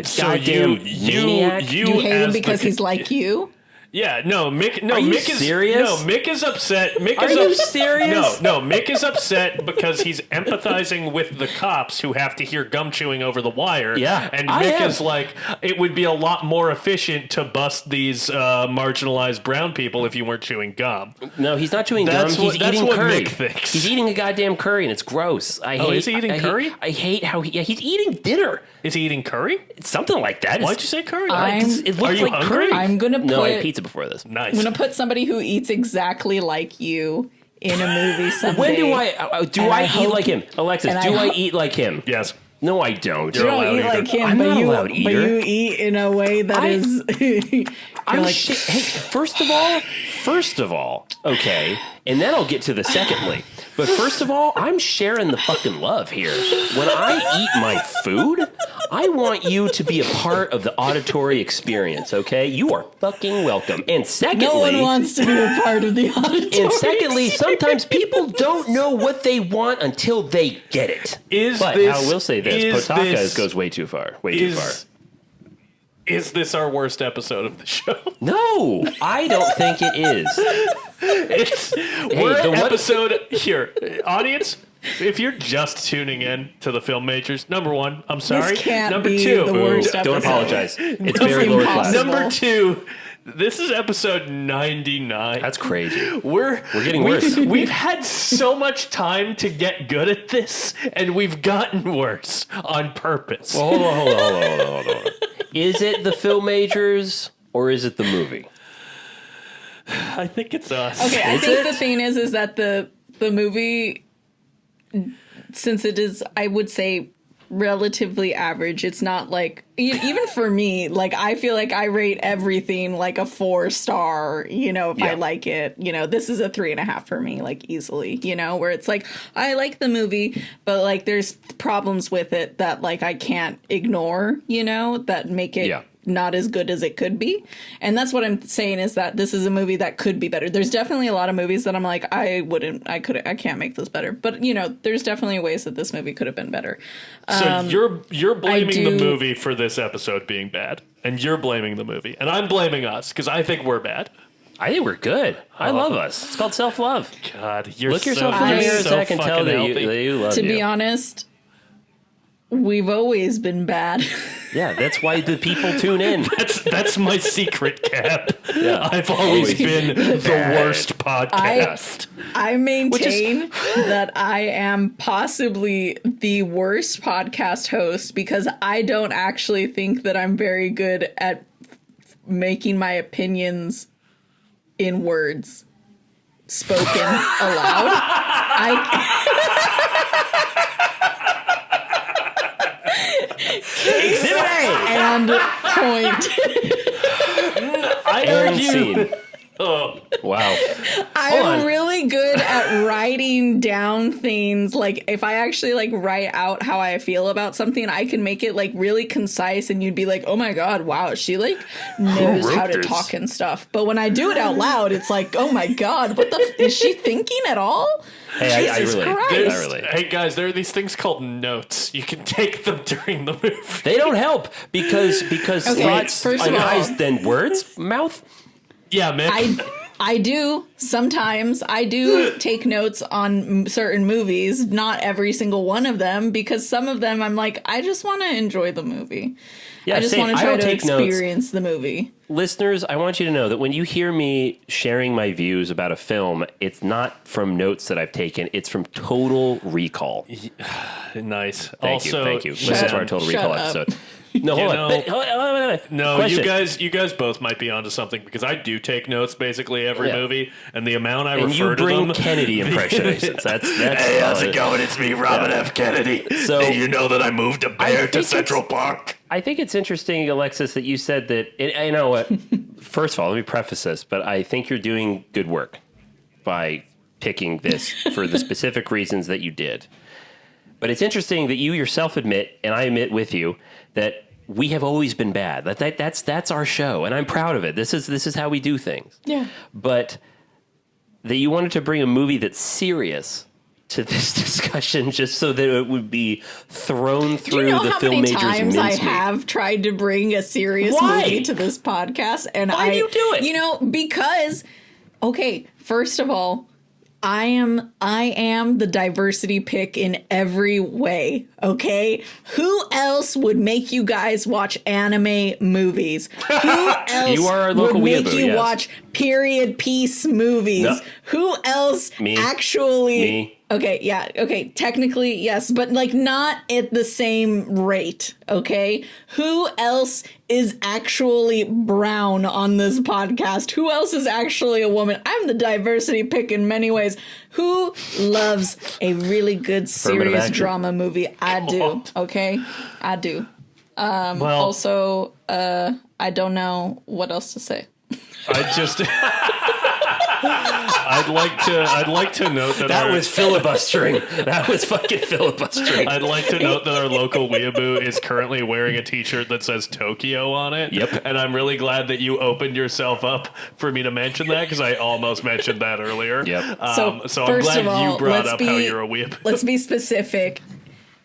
So goddamn maniac. You hate him as because the- he's like you? Yeah, no, Mick. No, Are you Mick is serious? No, Mick is upset. Mick Are is you serious? No, Mick is upset because he's empathizing with the cops who have to hear gum chewing over the wire. Yeah, and I Mick am. is like, it would be a lot more efficient to bust these marginalized brown people if you weren't chewing gum. No, he's not chewing That's gum. what- He's that's eating what curry. Mick thinks. He's eating a goddamn curry, and it's gross. Is he eating curry? I hate how he's eating dinner. Is he eating curry? It's something like that. Why'd you say curry? It looks Are you like hungry? curry. I'm gonna No, I had put- pizza before this. Nice. I'm gonna put somebody who eats exactly like you in a movie someday. When do I And I eat hope- like him, Alexis? and Do I I hope- eat like him? Yes. No, I don't. You You're a don't loud eat eater. like him, I'm but not a you loud but eater. you eat in a way that I- is. I'm like- hey, first of all, okay, and then I'll get to the secondly. But first of all, I'm sharing the fucking love here. When I eat my food, I want you to be a part of the auditory experience, okay? You are fucking welcome. And secondly, No one wants to be a part of the auditory. and secondly, sometimes people don't know what they want until they get it. But I will say this, Potakas goes way too far. Way too far. Is this our worst episode of the show? No, I don't think it is. We're the at one- episode here, audience. If you're just tuning in to the Film Majors, number one, I'm sorry. This can't number be two, the worst Don't episode. apologize. It's That's very lower class. impossible. number two, this is episode 99. That's crazy. We're getting we've- worse. We've had so much time to get good at this, and we've gotten worse on purpose. Well, hold on. Is it the Film Majors or is it the movie? I think it's us. Okay, I Is think it? the thing is that the movie, since it is, I would say, relatively average. It's not like even for me, like I feel like I rate everything like a 4-star. You know, if I like it, you know, this is a 3.5 for me, like easily. You know, where it's like I like the movie, but like there's problems with it that like I can't ignore. You know, that make it. Yeah. Not as good as it could be. And that's what I'm saying is that this is a movie that could be better. There's definitely a lot of movies that I'm like, I can't make this better. But you know, there's definitely ways that this movie could have been better. So you're blaming the do- movie for this episode being bad, and you're blaming the movie, and I'm blaming us because I think we're bad. I think we're good. I love us. It's called self-love. God, you're Look so, yourself in the you're mirror a so second, tell fucking that healthy. you love To you. be honest, we've always been bad. Yeah, that's why the people tune in. That's my secret, Cap. Yeah. I've always been the worst podcast. I maintain that I am possibly the worst podcast host because I don't actually think that I'm very good at making my opinions in words spoken aloud. Exhibit A! And point. I And argue. scene. Oh, Wow. I'm on. really good at writing down things. Like if I actually like write out how I feel about something, I can make it like really concise and you'd be like, oh my God, wow, she like knows wrote how to this? talk and stuff. But when I do it out loud, it's like, oh my God, what the is she thinking at all? Hey, I Jesus relate. Christ. there's- I relate. hey guys, there are these things called notes. You can take them during the movie. They don't help because Okay, thoughts first are of all- eyes, then words, mouth. Yeah, man. I do sometimes. I do take notes on certain movies, not every single one of them, because some of them I'm like, I just want to enjoy the movie. Yeah, I just same. want to I try don't to take notes. experience the movie. Listeners, I want you to know that when you hear me sharing my views about a film, it's not from notes that I've taken. It's from total recall. Nice. Thank you. Shut Listen up. to our total Shut recall up. episode. No, hold on. know- Hold on. No, Question. you guys both might be onto something because I do take notes basically every Yeah. movie, and the amount I And refer you to bring them. Kennedy impressions. That's Hey, how's it going? It's me, Robin F. Kennedy. So- Did you know that I moved a bear to think Central Park? I think it's interesting, Alexis, that you said that. And I know what. First of all, let me preface this, but I think you're doing good work by picking this for the specific reasons that you did. But it's interesting that you yourself admit, and I admit with you, that we have always been bad. That's our show, and I'm proud of it. This is how we do things. Yeah. But that you wanted to bring a movie that's serious to this discussion just so that it would be thrown through Do you know the how film many majors times I mincemeat. have tried to bring a serious Why? movie to this podcast? And Why do you do it? You know, because, okay, first of all, I am the diversity pick in every way, okay? Who else would make you guys watch anime movies? Who else You are our local would make weeaboo, you yes. watch period piece movies? No. Who else Me. actually... Me. Okay, yeah, okay, technically, yes, but, like, not at the same rate, okay? Who else is actually brown on this podcast? Who else is actually a woman? I'm the diversity pick in many ways. Who loves a really good, serious action. drama movie? I do, okay? I do. Well, Also, I don't know what else to say. I just... I'd like to note that That was filibustering. That was fucking filibustering. I'd like to note that our local weeaboo is currently wearing a t-shirt that says Tokyo on it. Yep. And I'm really glad that you opened yourself up for me to mention that because I almost mentioned that earlier. Yep. So I'm first glad of all, you brought let's up be- how you're a weeaboo. Let's be specific.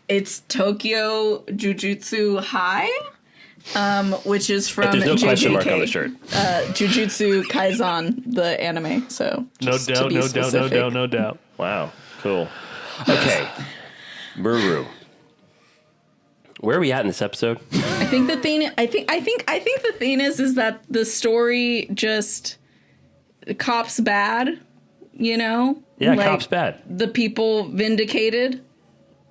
It's Tokyo Jujutsu High, which is from There's no JJK, question mark on the shirt. Jujutsu Kaisen, the anime. So No just to doubt, be no doubt, no specific. doubt, no doubt. Wow, cool. Okay, MURU. Where are we at in this episode? I think the thing. I think the thing is that the story just the cop's bad. You know. Yeah, Like, cop's bad. The people vindicated.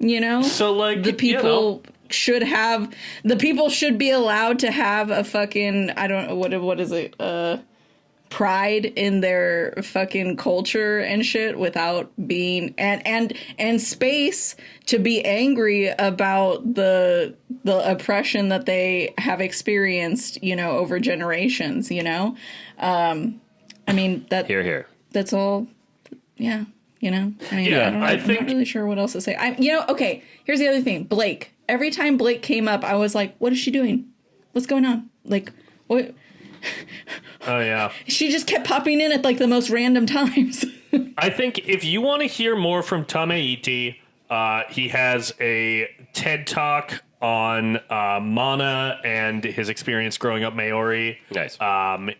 You know. So, like, the people should have. The people should be allowed to have a fucking. I don't know what is it. Pride in their fucking culture and shit without being and space to be angry about the oppression that they have experienced, you know, over generations, you know. I mean that Here. that's all. Yeah, you know. I mean, Yeah, I'm I not think- really sure what else to say. Okay. Here's the other thing, Blake. Every time Blake came up, I was like, "What is she doing? What's going on? Like, what?" Oh, yeah. She just kept popping in at like the most random times. I think if you want to hear more from Tameiti, he has a TED Talk on Mana and his experience growing up Maori Nice.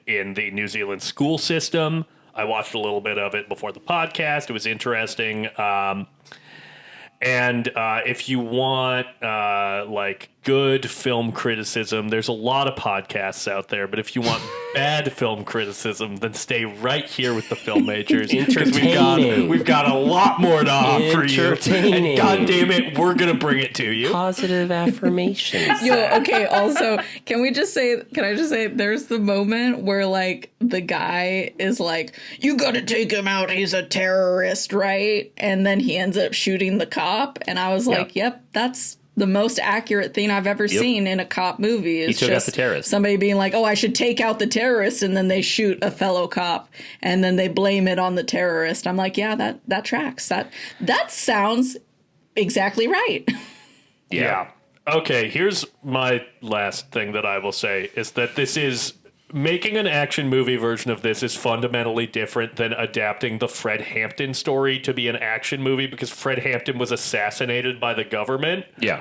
in the New Zealand school system. I watched a little bit of it before the podcast. It was interesting. And if you want like good film criticism, there's a lot of podcasts out there. But if you want bad film criticism, then stay right here with the Film Majors. 'Cause Entertaining. we've got a lot more to offer you. Entertaining. And God damn it, we're gonna bring it to you. Positive affirmations. Yo, okay, also, can I just say there's the moment where like the guy is like, "You gotta take him out, he's a terrorist," right? And then he ends up shooting the cop, and I was like, "Yep, that's the most accurate thing I've ever seen in a cop movie." Is took out just the terrorist. somebody being like, "Oh, I should take out the terrorist," and then they shoot a fellow cop, and then they blame it on the terrorist. I'm like, yeah, that tracks. That sounds exactly right. Yeah. Okay, here's my last thing that I will say is that this is making an action movie version of this is fundamentally different than adapting the Fred Hampton story to be an action movie because Fred Hampton was assassinated by the government. Yeah.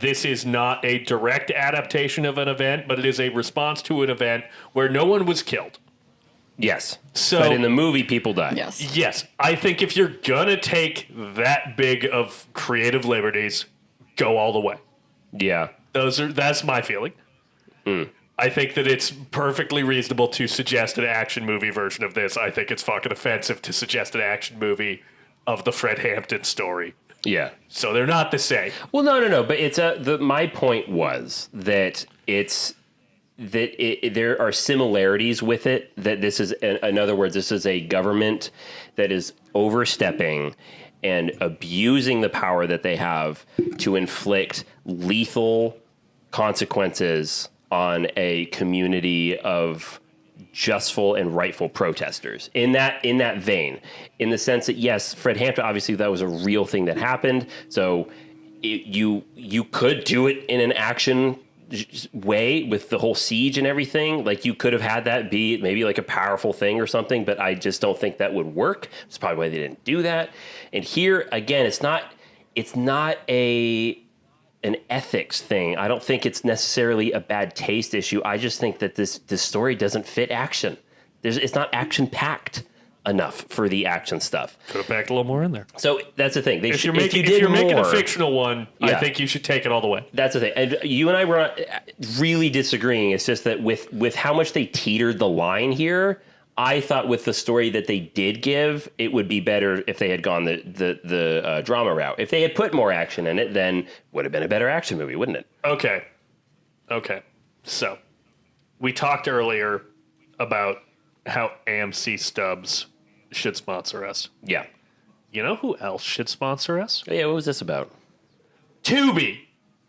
This is not a direct adaptation of an event, but it is a response to an event where no one was killed. Yes. So- but in the movie, people die. Yes. Yes, I think if you're gonna take that big of creative liberties, go all the way. Yeah. That's my feeling. I think that it's perfectly reasonable to suggest an action movie version of this. I think it's fucking offensive to suggest an action movie of the Fred Hampton story. Yeah. So they're not the same. Well, no. But it's my point was that there are similarities with it. That this is, in other words, this is a government that is overstepping and abusing the power that they have to inflict lethal consequences on a community of justful and rightful protesters. In that vein, in the sense that yes, Fred Hampton, obviously that was a real thing that happened. So you could do it in an action way with the whole siege and everything. Like, you could have had that be maybe like a powerful thing or something, but I just don't think that would work. It's probably why they didn't do that. And here again, it's not an ethics thing. I don't think it's necessarily a bad taste issue. I just think that this story doesn't fit action. It's not action packed enough for the action stuff. Could have packed a little more in there. So that's the thing. If you're making a fictional one, I think you should take it all the way. That's the thing. And you and I were not really disagreeing. It's just that with how much they teetered the line here, I thought with the story that they did give, it would be better if they had gone the drama route. If they had put more action in it, then would have been a better action movie, wouldn't it? Okay. So, we talked earlier about how AMC Stubs should sponsor us. Yeah. You know who else should sponsor us? Yeah, what was this about? Tubi.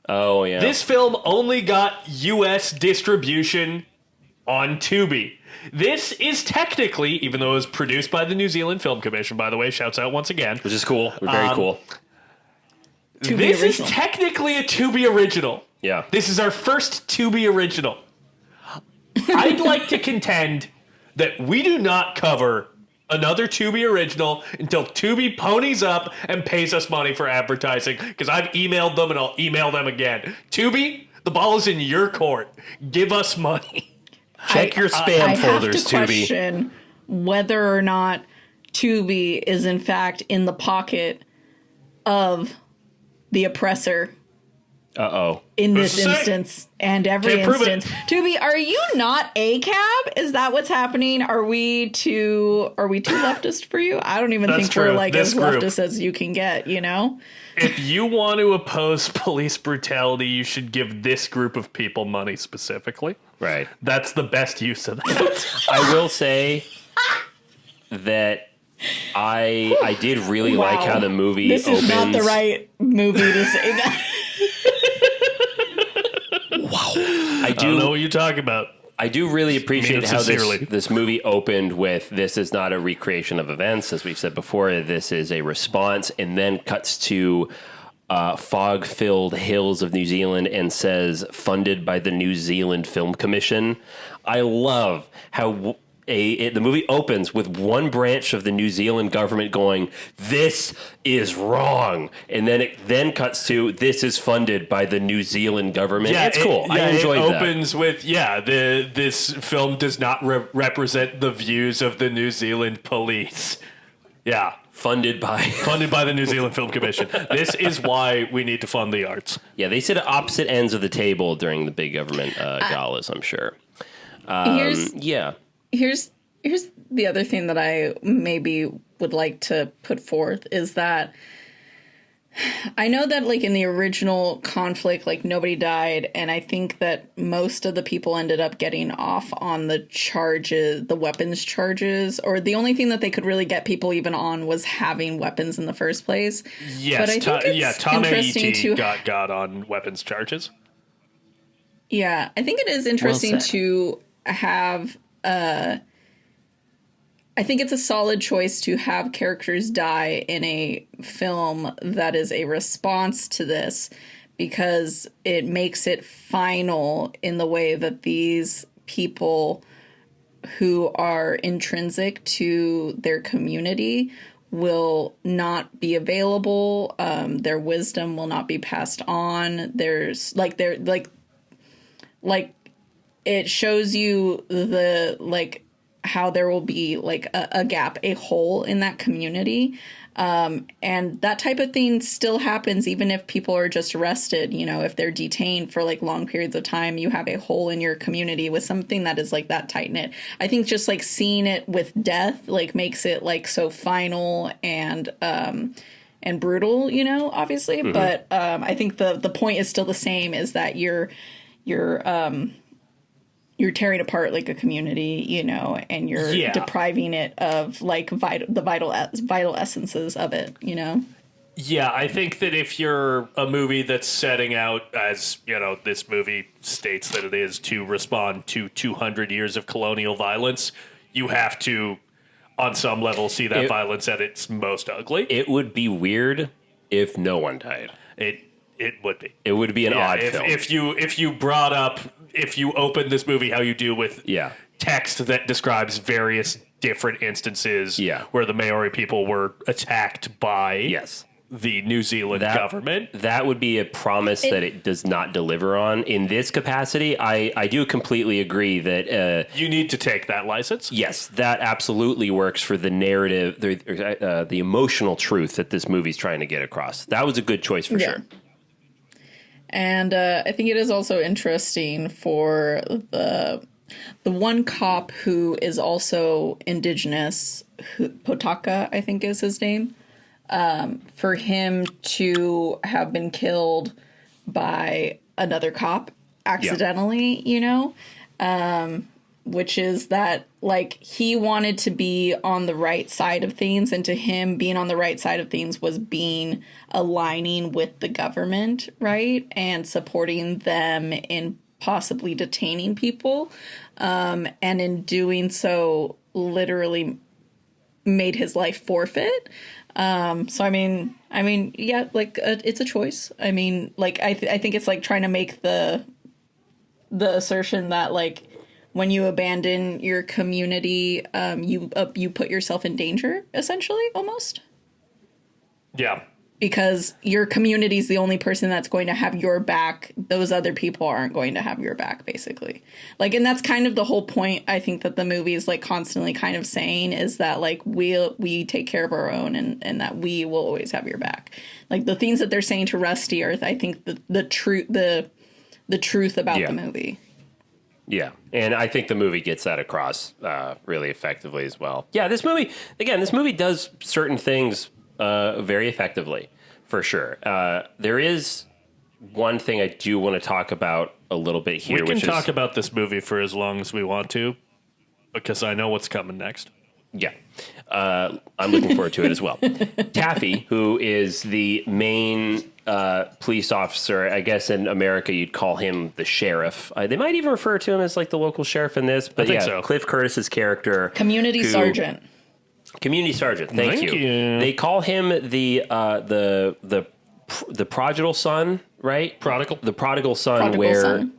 Oh, yeah. This film only got U.S. distribution on Tubi. This is technically, even though it was produced by the New Zealand Film Commission, by the way, shouts out once again. Which is cool. Very cool. This is technically a Tubi original. Yeah. This is our first Tubi original. I'd like to contend that we do not cover another Tubi original until Tubi ponies up and pays us money for advertising, because I've emailed them and I'll email them again. Tubi, the ball is in your court. Give us money. Check your spam folders, Tubi. I have to Tubi. question whether or not Tubi is in fact in the pocket of the oppressor. Uh-oh. In this Who's to say? instance and every Can't prove instance. Tubi, are you not ACAB? Is that what's happening? Are we too leftist for you? I don't even That's think true. we're like This as group. leftist as you can get, you know? If you want to oppose police brutality, you should give this group of people money specifically. Right. That's the best use of that. I will say that I did really like how the movie This opens. is not the right movie to say that. I don't know what you're talking about. I do really appreciate Mean it how sincerely. this movie opened with, this is not a recreation of events, as we've said before. This is a response, and then cuts to fog-filled hills of New Zealand and says, funded by the New Zealand Film Commission. I love how the movie opens with one branch of the New Zealand government going, this is wrong. And then it then cuts to, this is funded by the New Zealand government. It's cool. I enjoyed it that. opens with, this film does not represent the views of the New Zealand police. Yeah. Funded by the New Zealand Film Commission. This is why we need to fund the arts. Yeah, they sit at opposite ends of the table during the big government galas, I'm sure. Here's the other thing that I maybe would like to put forth is that I know that like in the original conflict, like nobody died, and I think that most of the people ended up getting off on the charges, the weapons charges, or the only thing that they could really get people even on was having weapons in the first place. Yes, but I think it's Tom interesting to got on weapons charges. Yeah, I think it is interesting said. to have. I think it's a solid choice to have characters die in a film that is a response to this, because it makes it final in the way that these people who are intrinsic to their community will not be available. Their wisdom will not be passed on. There's like it shows you the how there will be like a gap, a hole in that community. And that type of thing still happens even if people are just arrested. You know, if they're detained for like long periods of time, you have a hole in your community with something that is like that tight knit. I think just like seeing it with death like makes it like so final and brutal, you know, obviously. Mm-hmm. But I think the point is still the same, is that you're tearing apart like a community, you know, and you're depriving it of like the vital essences of it, you know? Yeah, I think that if you're a movie that's setting out, as, you know, this movie states that it is, to respond to 200 years of colonial violence, you have to, on some level, see that violence at its most ugly. It would be weird if no one died. It It would be. It would be an odd film. If you open this movie how you do with text that describes various different instances where the Maori people were attacked by the New Zealand government. That would be a promise that it does not deliver on. In this capacity, I do completely agree that... you need to take that license? Yes, that absolutely works for the narrative, the emotional truth that this movie's trying to get across. That was a good choice for sure. And I think it is also interesting for the one cop who is also indigenous, Potaka, I think is his name, for him to have been killed by another cop accidentally, you know, which is that, like, he wanted to be on the right side of things, and to him, being on the right side of things was aligning with the government, right, and supporting them in possibly detaining people, and in doing so, literally made his life forfeit. So I mean, yeah, like it's a choice. I mean, like I think it's like trying to make the assertion that, like, when you abandon your community, you put yourself in danger, essentially, almost. Yeah. Because your community is the only person that's going to have your back. Those other people aren't going to have your back, basically. Like, and that's kind of the whole point, I think, that the movie is, like, constantly kind of saying, is that, like, we take care of our own, and that we will always have your back. Like, the things that they're saying to Rusty are, I think, the truth about the movie. Yeah, and I think the movie gets that across really effectively as well. Yeah, this movie does certain things very effectively, for sure. There is one thing I do want to talk about a little bit here. We can talk about this movie for as long as we want to, because I know what's coming next. Yeah, I'm looking forward to it as well. Taffy, who is the main police officer, I guess in America you'd call him the sheriff. They might even refer to him as, like, the local sheriff in this. But yeah, Cliff Curtis's character, Community Sergeant. Thank you. They call him the prodigal son, right? The prodigal son,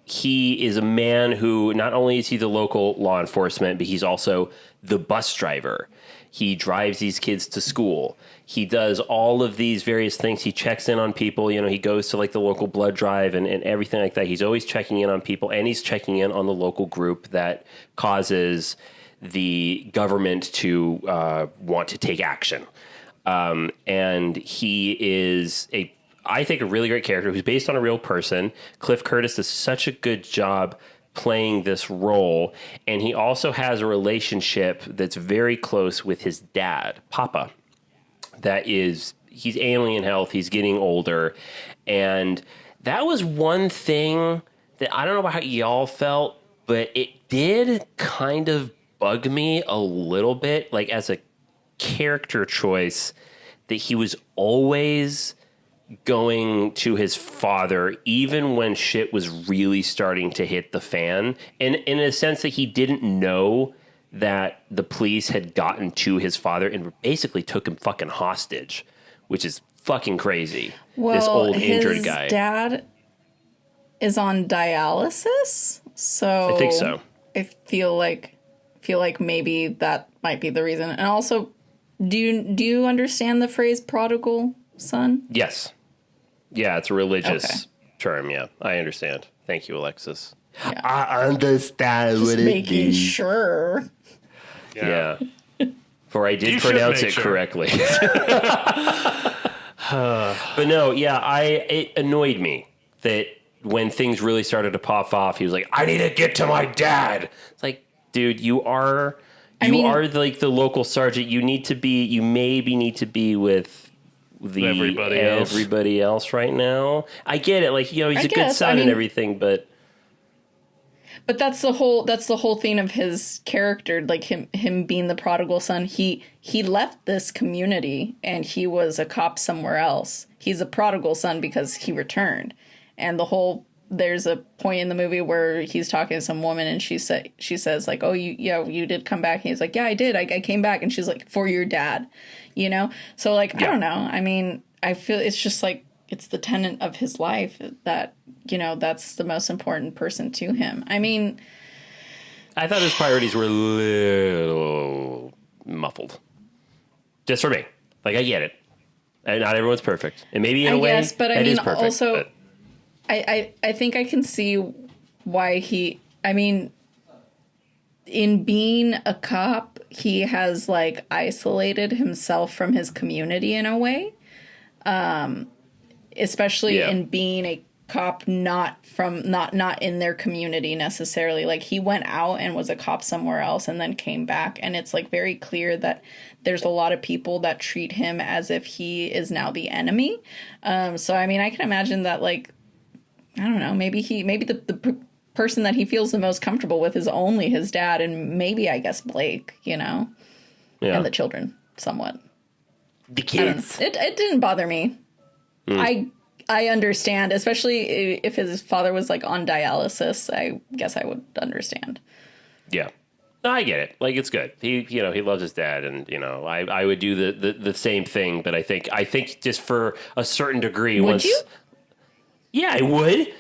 he is a man who not only is he the local law enforcement, but he's also the bus driver. He drives these kids to school. He does all of these various things. He checks in on people. You know, he goes to, like, the local blood drive and everything like that. He's always checking in on people, and he's checking in on the local group that causes the government to want to take action. And he is I think, a really great character who's based on a real person. Cliff Curtis does such a good job playing this role. And he also has a relationship that's very close with his dad, Papa. He's ailing in health. He's getting older. And that was one thing that I don't know about how y'all felt, but it did kind of bug me a little bit, like, as a character choice, that he was always going to his father even when shit was really starting to hit the fan, and in a sense that he didn't know that the police had gotten to his father and basically took him fucking hostage, which is fucking crazy. Well, this old injured guy. His dad is on dialysis, so I think so. I feel like maybe that might be the reason. And also, do you understand the phrase prodigal son? Yes. Yeah, it's a religious term. Yeah, I understand. Thank you, Alexis. Yeah. I understand Just what it making means. sure. Yeah. For I did pronounce it correctly. But no, yeah, it annoyed me that when things really started to pop off, he was like, I need to get to my dad. It's like, dude, you are like the local sergeant. You maybe need to be with everybody else right now. I get it. Like, you know, he's a good son and everything, but that's the whole thing of his character, like him being the prodigal son. He left this community and he was a cop somewhere else. He's a prodigal son because he returned. And there's a point in the movie where he's talking to some woman and she says like, oh, you did come back. And he's like, yeah, I did. I came back. And she's like, for your dad, you know? So like, I don't know. I mean, I feel it's just like it's the tenet of his life that, that's the most important person to him. I mean, I thought his priorities were a little muffled. Just for me. Like, I get it. And not everyone's perfect. And maybe in a way, yes, but I that mean, is perfect. also, but I think I can see why in being a cop, he has like isolated himself from his community in a way. Especially in being a cop not in their community necessarily. Like, he went out and was a cop somewhere else and then came back, and it's like very clear that there's a lot of people that treat him as if he is now the enemy. So I mean, I can imagine that, like, I don't know, maybe the person that he feels the most comfortable with is only his dad, and maybe, I guess, Blake, and the children somewhat. the kids. It didn't bother me. I understand, especially if his father was like on dialysis. I guess I would understand. Yeah. No, I get it. Like, it's good. He loves his dad, and I would do the same thing. But I think just for a certain degree, Would you? Yeah, I would.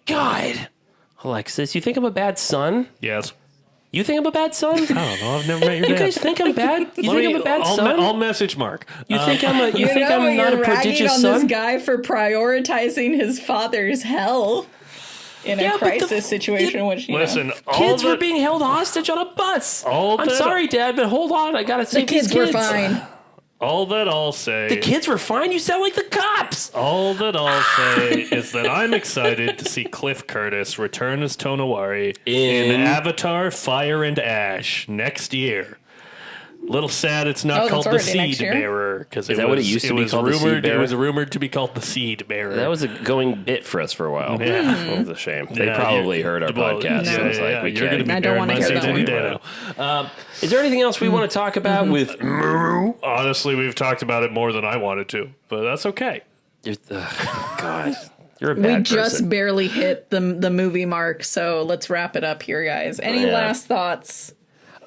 God, Alexis, you think I'm a bad son? Yes. You think I'm a bad son? I don't know. I've never met your You dad. guys think I'm bad? You think I'm a bad son? I'll message Mark. You think I'm a? You think I'm not you're a ragging prodigious on son? this guy for prioritizing his father's hell in a Yeah, but crisis situation, which Listen, Kids were being held hostage on a bus. I'm sorry, Dad, but hold on. I gotta the save these kids were kids. fine. all that I'll say. The kids were fine. You sound like the cops. All that I'll say is that I'm excited to see Cliff Curtis return as Tonawari in Avatar: Fire and Ash next year. Little sad it's not Oh, called that's the already next Seed year? Bearer, because Is that what it used to be called, the Seed Bearer? It was rumored to be called the Seed Bearer. That was a going bit for us for a while. Yeah. It was a shame. They Yeah, probably heard our well, podcast. No. So it's like, we you're can't. going to be I don't bearing wanna my hear sins that any one. day now. Is there anything else we want to talk about with MURU? Honestly, we've talked about it more than I wanted to, but that's okay. God, you're a We bad just person. barely hit the movie mark, so let's wrap it up here, guys. Any Yeah. last thoughts?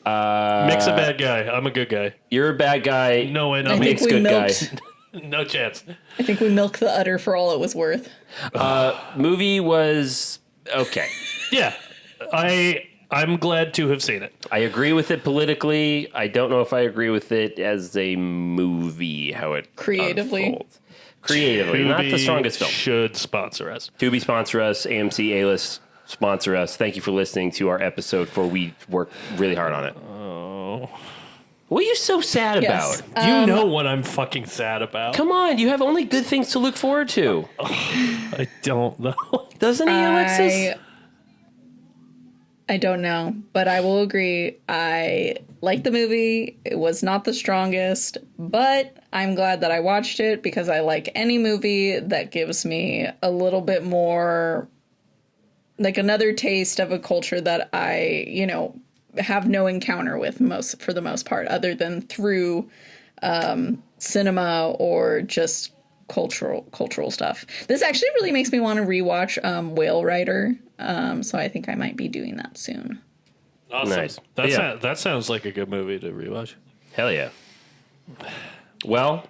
Mick's a bad guy. I'm a good guy. You're a bad guy. No way, I not think Mick's we good milked. no chance. I think we milked the udder for all it was worth. Movie was okay. Yeah, I'm glad to have seen it. I agree with it politically. I don't know if I agree with it as a movie, how it Creatively? unfolds. Creatively, not the Tubi strongest film. Should sponsor us. Tubi sponsor us, AMC A-List sponsor us. Thank you for listening to our episode 4. We worked really hard on it. Oh. What are you so sad Yes. about? You know what I'm fucking sad about. Come on, you have only good things to look forward to. I don't know. Doesn't he, Alexis? I don't know, but I will agree. I liked the movie. It was not the strongest, but I'm glad that I watched it because I like any movie that gives me a little bit more, like another taste of a culture that I, have no encounter with for the most part, other than through cinema or just cultural stuff. This actually really makes me want to rewatch Whale Rider. So I think I might be doing that soon. Awesome. Nice. That sounds like a good movie to rewatch. Hell yeah. Well,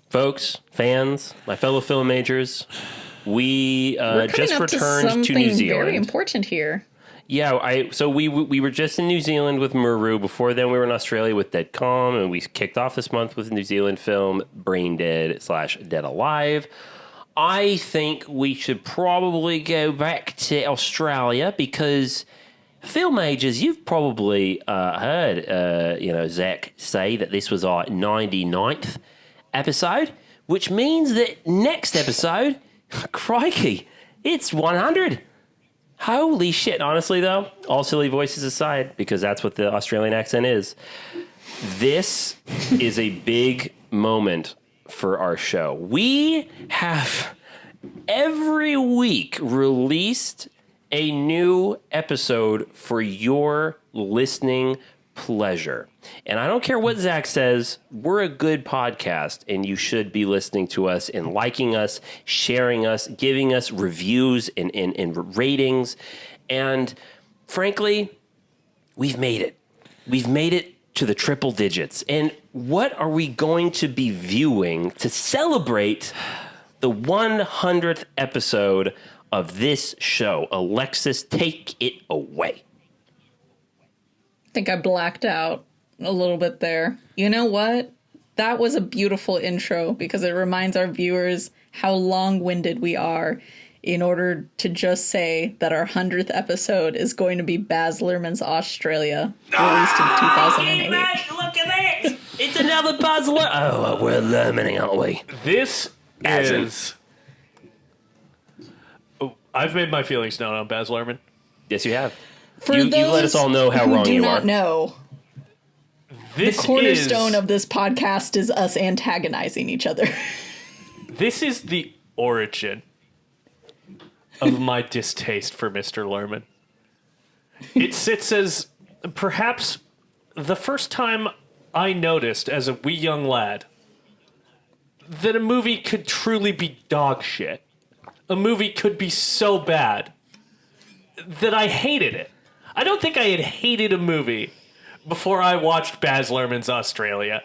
folks, fans, my fellow film majors, we We're coming just up returned to New something Zealand. very important here. Yeah, so we were just in New Zealand with MURU. Before then, we were in Australia with Dead Calm, and we kicked off this month with a New Zealand film, Brain Dead / Dead Alive. I think we should probably go back to Australia because film majors, you've probably heard, Zach say that this was our 99th episode, which means that next episode, crikey, it's 100. Holy shit. Honestly, though, all silly voices aside, because that's what the Australian accent is, this is a big moment for our show. We have every week released a new episode for your listening pleasure. And I don't care what Zach says, we're a good podcast, and you should be listening to us and liking us, sharing us, giving us reviews and ratings. And frankly, we've made it. We've made it to the triple digits. And what are we going to be viewing to celebrate the 100th episode of this show. Alexis, take it away. I think I blacked out a little bit there. You know what? That was a beautiful intro because it reminds our viewers how long-winded we are in order to just say that our 100th episode is going to be Baz Luhrmann's Australia, released in 2008. Look at this! It's another Baz Luhrmann. Oh, we're Luhrmanning, aren't we? This Bazin. is... Oh, I've made my feelings known on Baz Luhrmann. Yes, you have. For You let us all know how who wrong do you not are. know, This the cornerstone is, of this podcast is us antagonizing each other. This is the origin of my distaste for Mr. Luhrmann. It sits as perhaps the first time I noticed as a wee young lad that a movie could truly be dog shit. A movie could be so bad that I hated it. I don't think I had hated a movie before I watched Baz Luhrmann's Australia.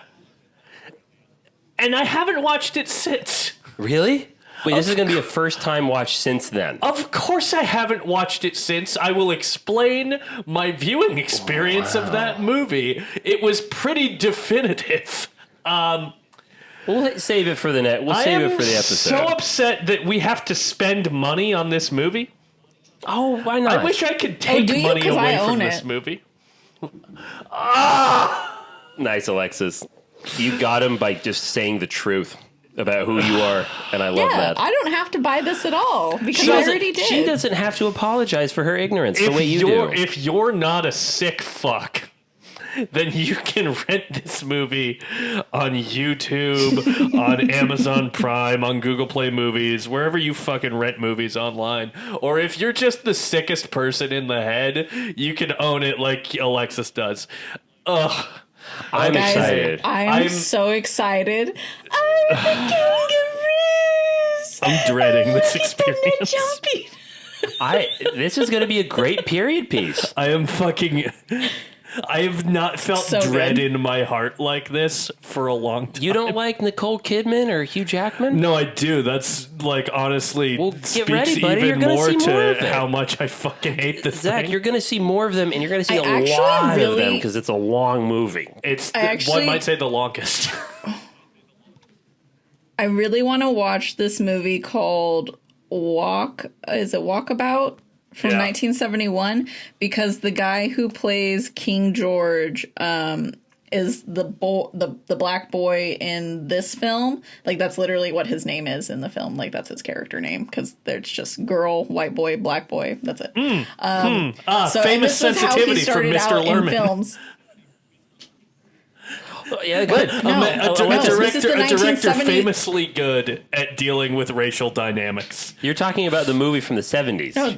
And I haven't watched it since. Really? Wait, this is going to be a first-time watch since then. Of course I haven't watched it since. I will explain my viewing experience of that movie. It was pretty definitive. We'll save it for the net. We'll save it for the episode. So upset that we have to spend money on this movie. Oh, why not? I wish I could take do you? money 'Cause I away from own this it. movie. Nice, Alexis. You got him by just saying the truth about who you are, and I love Yeah, that. I don't have to buy this at all because She I doesn't- already did. She doesn't have to apologize for her ignorance the way you do. If you're not a sick fuck, then you can rent this movie on YouTube, on Amazon Prime, on Google Play Movies, wherever you fucking rent movies online. Or if you're just the sickest person in the head, you can own it like Alexis does. Ugh. I'm Guys, excited. I'm so excited. I'm the kangaroos. I'm dreading this And experience. they're jumping. This is going to be a great period piece. I am fucking... I have not felt So dread good. in my heart like this for a long time. You don't like Nicole Kidman or Hugh Jackman? No, I do. That's like honestly Well, get speaks ready, buddy. You're even gonna more see more of to it. how much I fucking hate this Zach, thing. you're going to see more of them, and you're going to see I a actually lot of really- them because it's a long movie. It's I one actually- might say the longest. I really want to watch this movie called Walkabout? From Yeah. 1971, because the guy who plays King George is the black boy in this film. Like, that's literally what his name is in the film. Like, that's his character name, because there's just girl, white boy, black boy. That's it. So, and famous this was how he sensitivity from started Mr. out in Luhrmann. films. Yeah, good. No, A this is the director 1970 famously good at dealing with racial dynamics. You're talking about the movie from the 70s. No,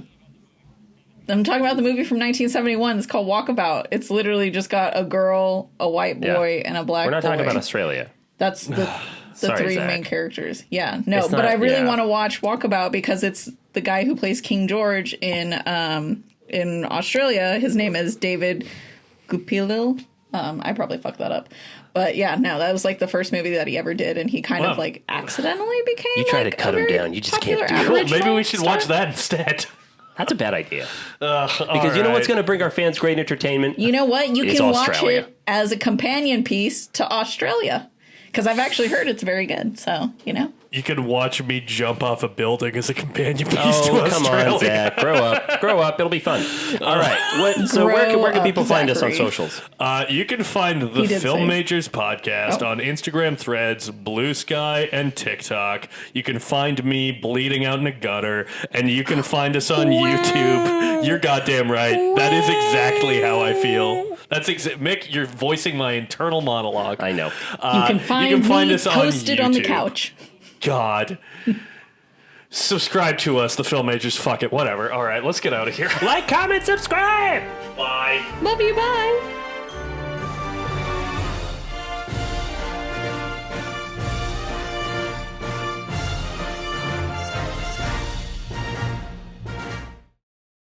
I'm talking about the movie from 1971. It's called Walkabout. It's literally just got a girl, a white boy, and a black boy. We're not talking about Australia. That's the Sorry, three Zach. main characters. Yeah, no, It's but not- I really yeah. want to watch Walkabout because it's the guy who plays King George in Australia. His name is David Gupilil. I probably fucked that up. But yeah, no, that was like the first movie that he ever did, and he kind of Wow. like accidentally became. You try like, to cut a him very down, you just can't popular do it. Cool, maybe we Aboriginal should star. watch that instead. That's a bad idea. Because you know what's going to bring our fans great entertainment? You know what? You It's can watch Australia. it as a companion piece to Australia. Because I've actually heard it's very good. So, you know. You can watch me jump off a building as a companion piece to Oh, come Australia. on, Zach. Grow up. Grow up. It'll be fun. All right. So where Grow can up, people find us on Zachary. socials? You can find the He did Film say. Majors podcast Oh. on Instagram, Threads, Blue Sky, and TikTok. You can find me bleeding out in a gutter, and you can find us on YouTube. You're goddamn right. That is exactly how I feel. That's Mick, you're voicing my internal monologue. I know. You can find me us on posted on the YouTube. couch. God. Subscribe to us, the Film Majors. Fuck it, whatever. All right, let's get out of here. Like, comment, subscribe. Bye. Love you, bye.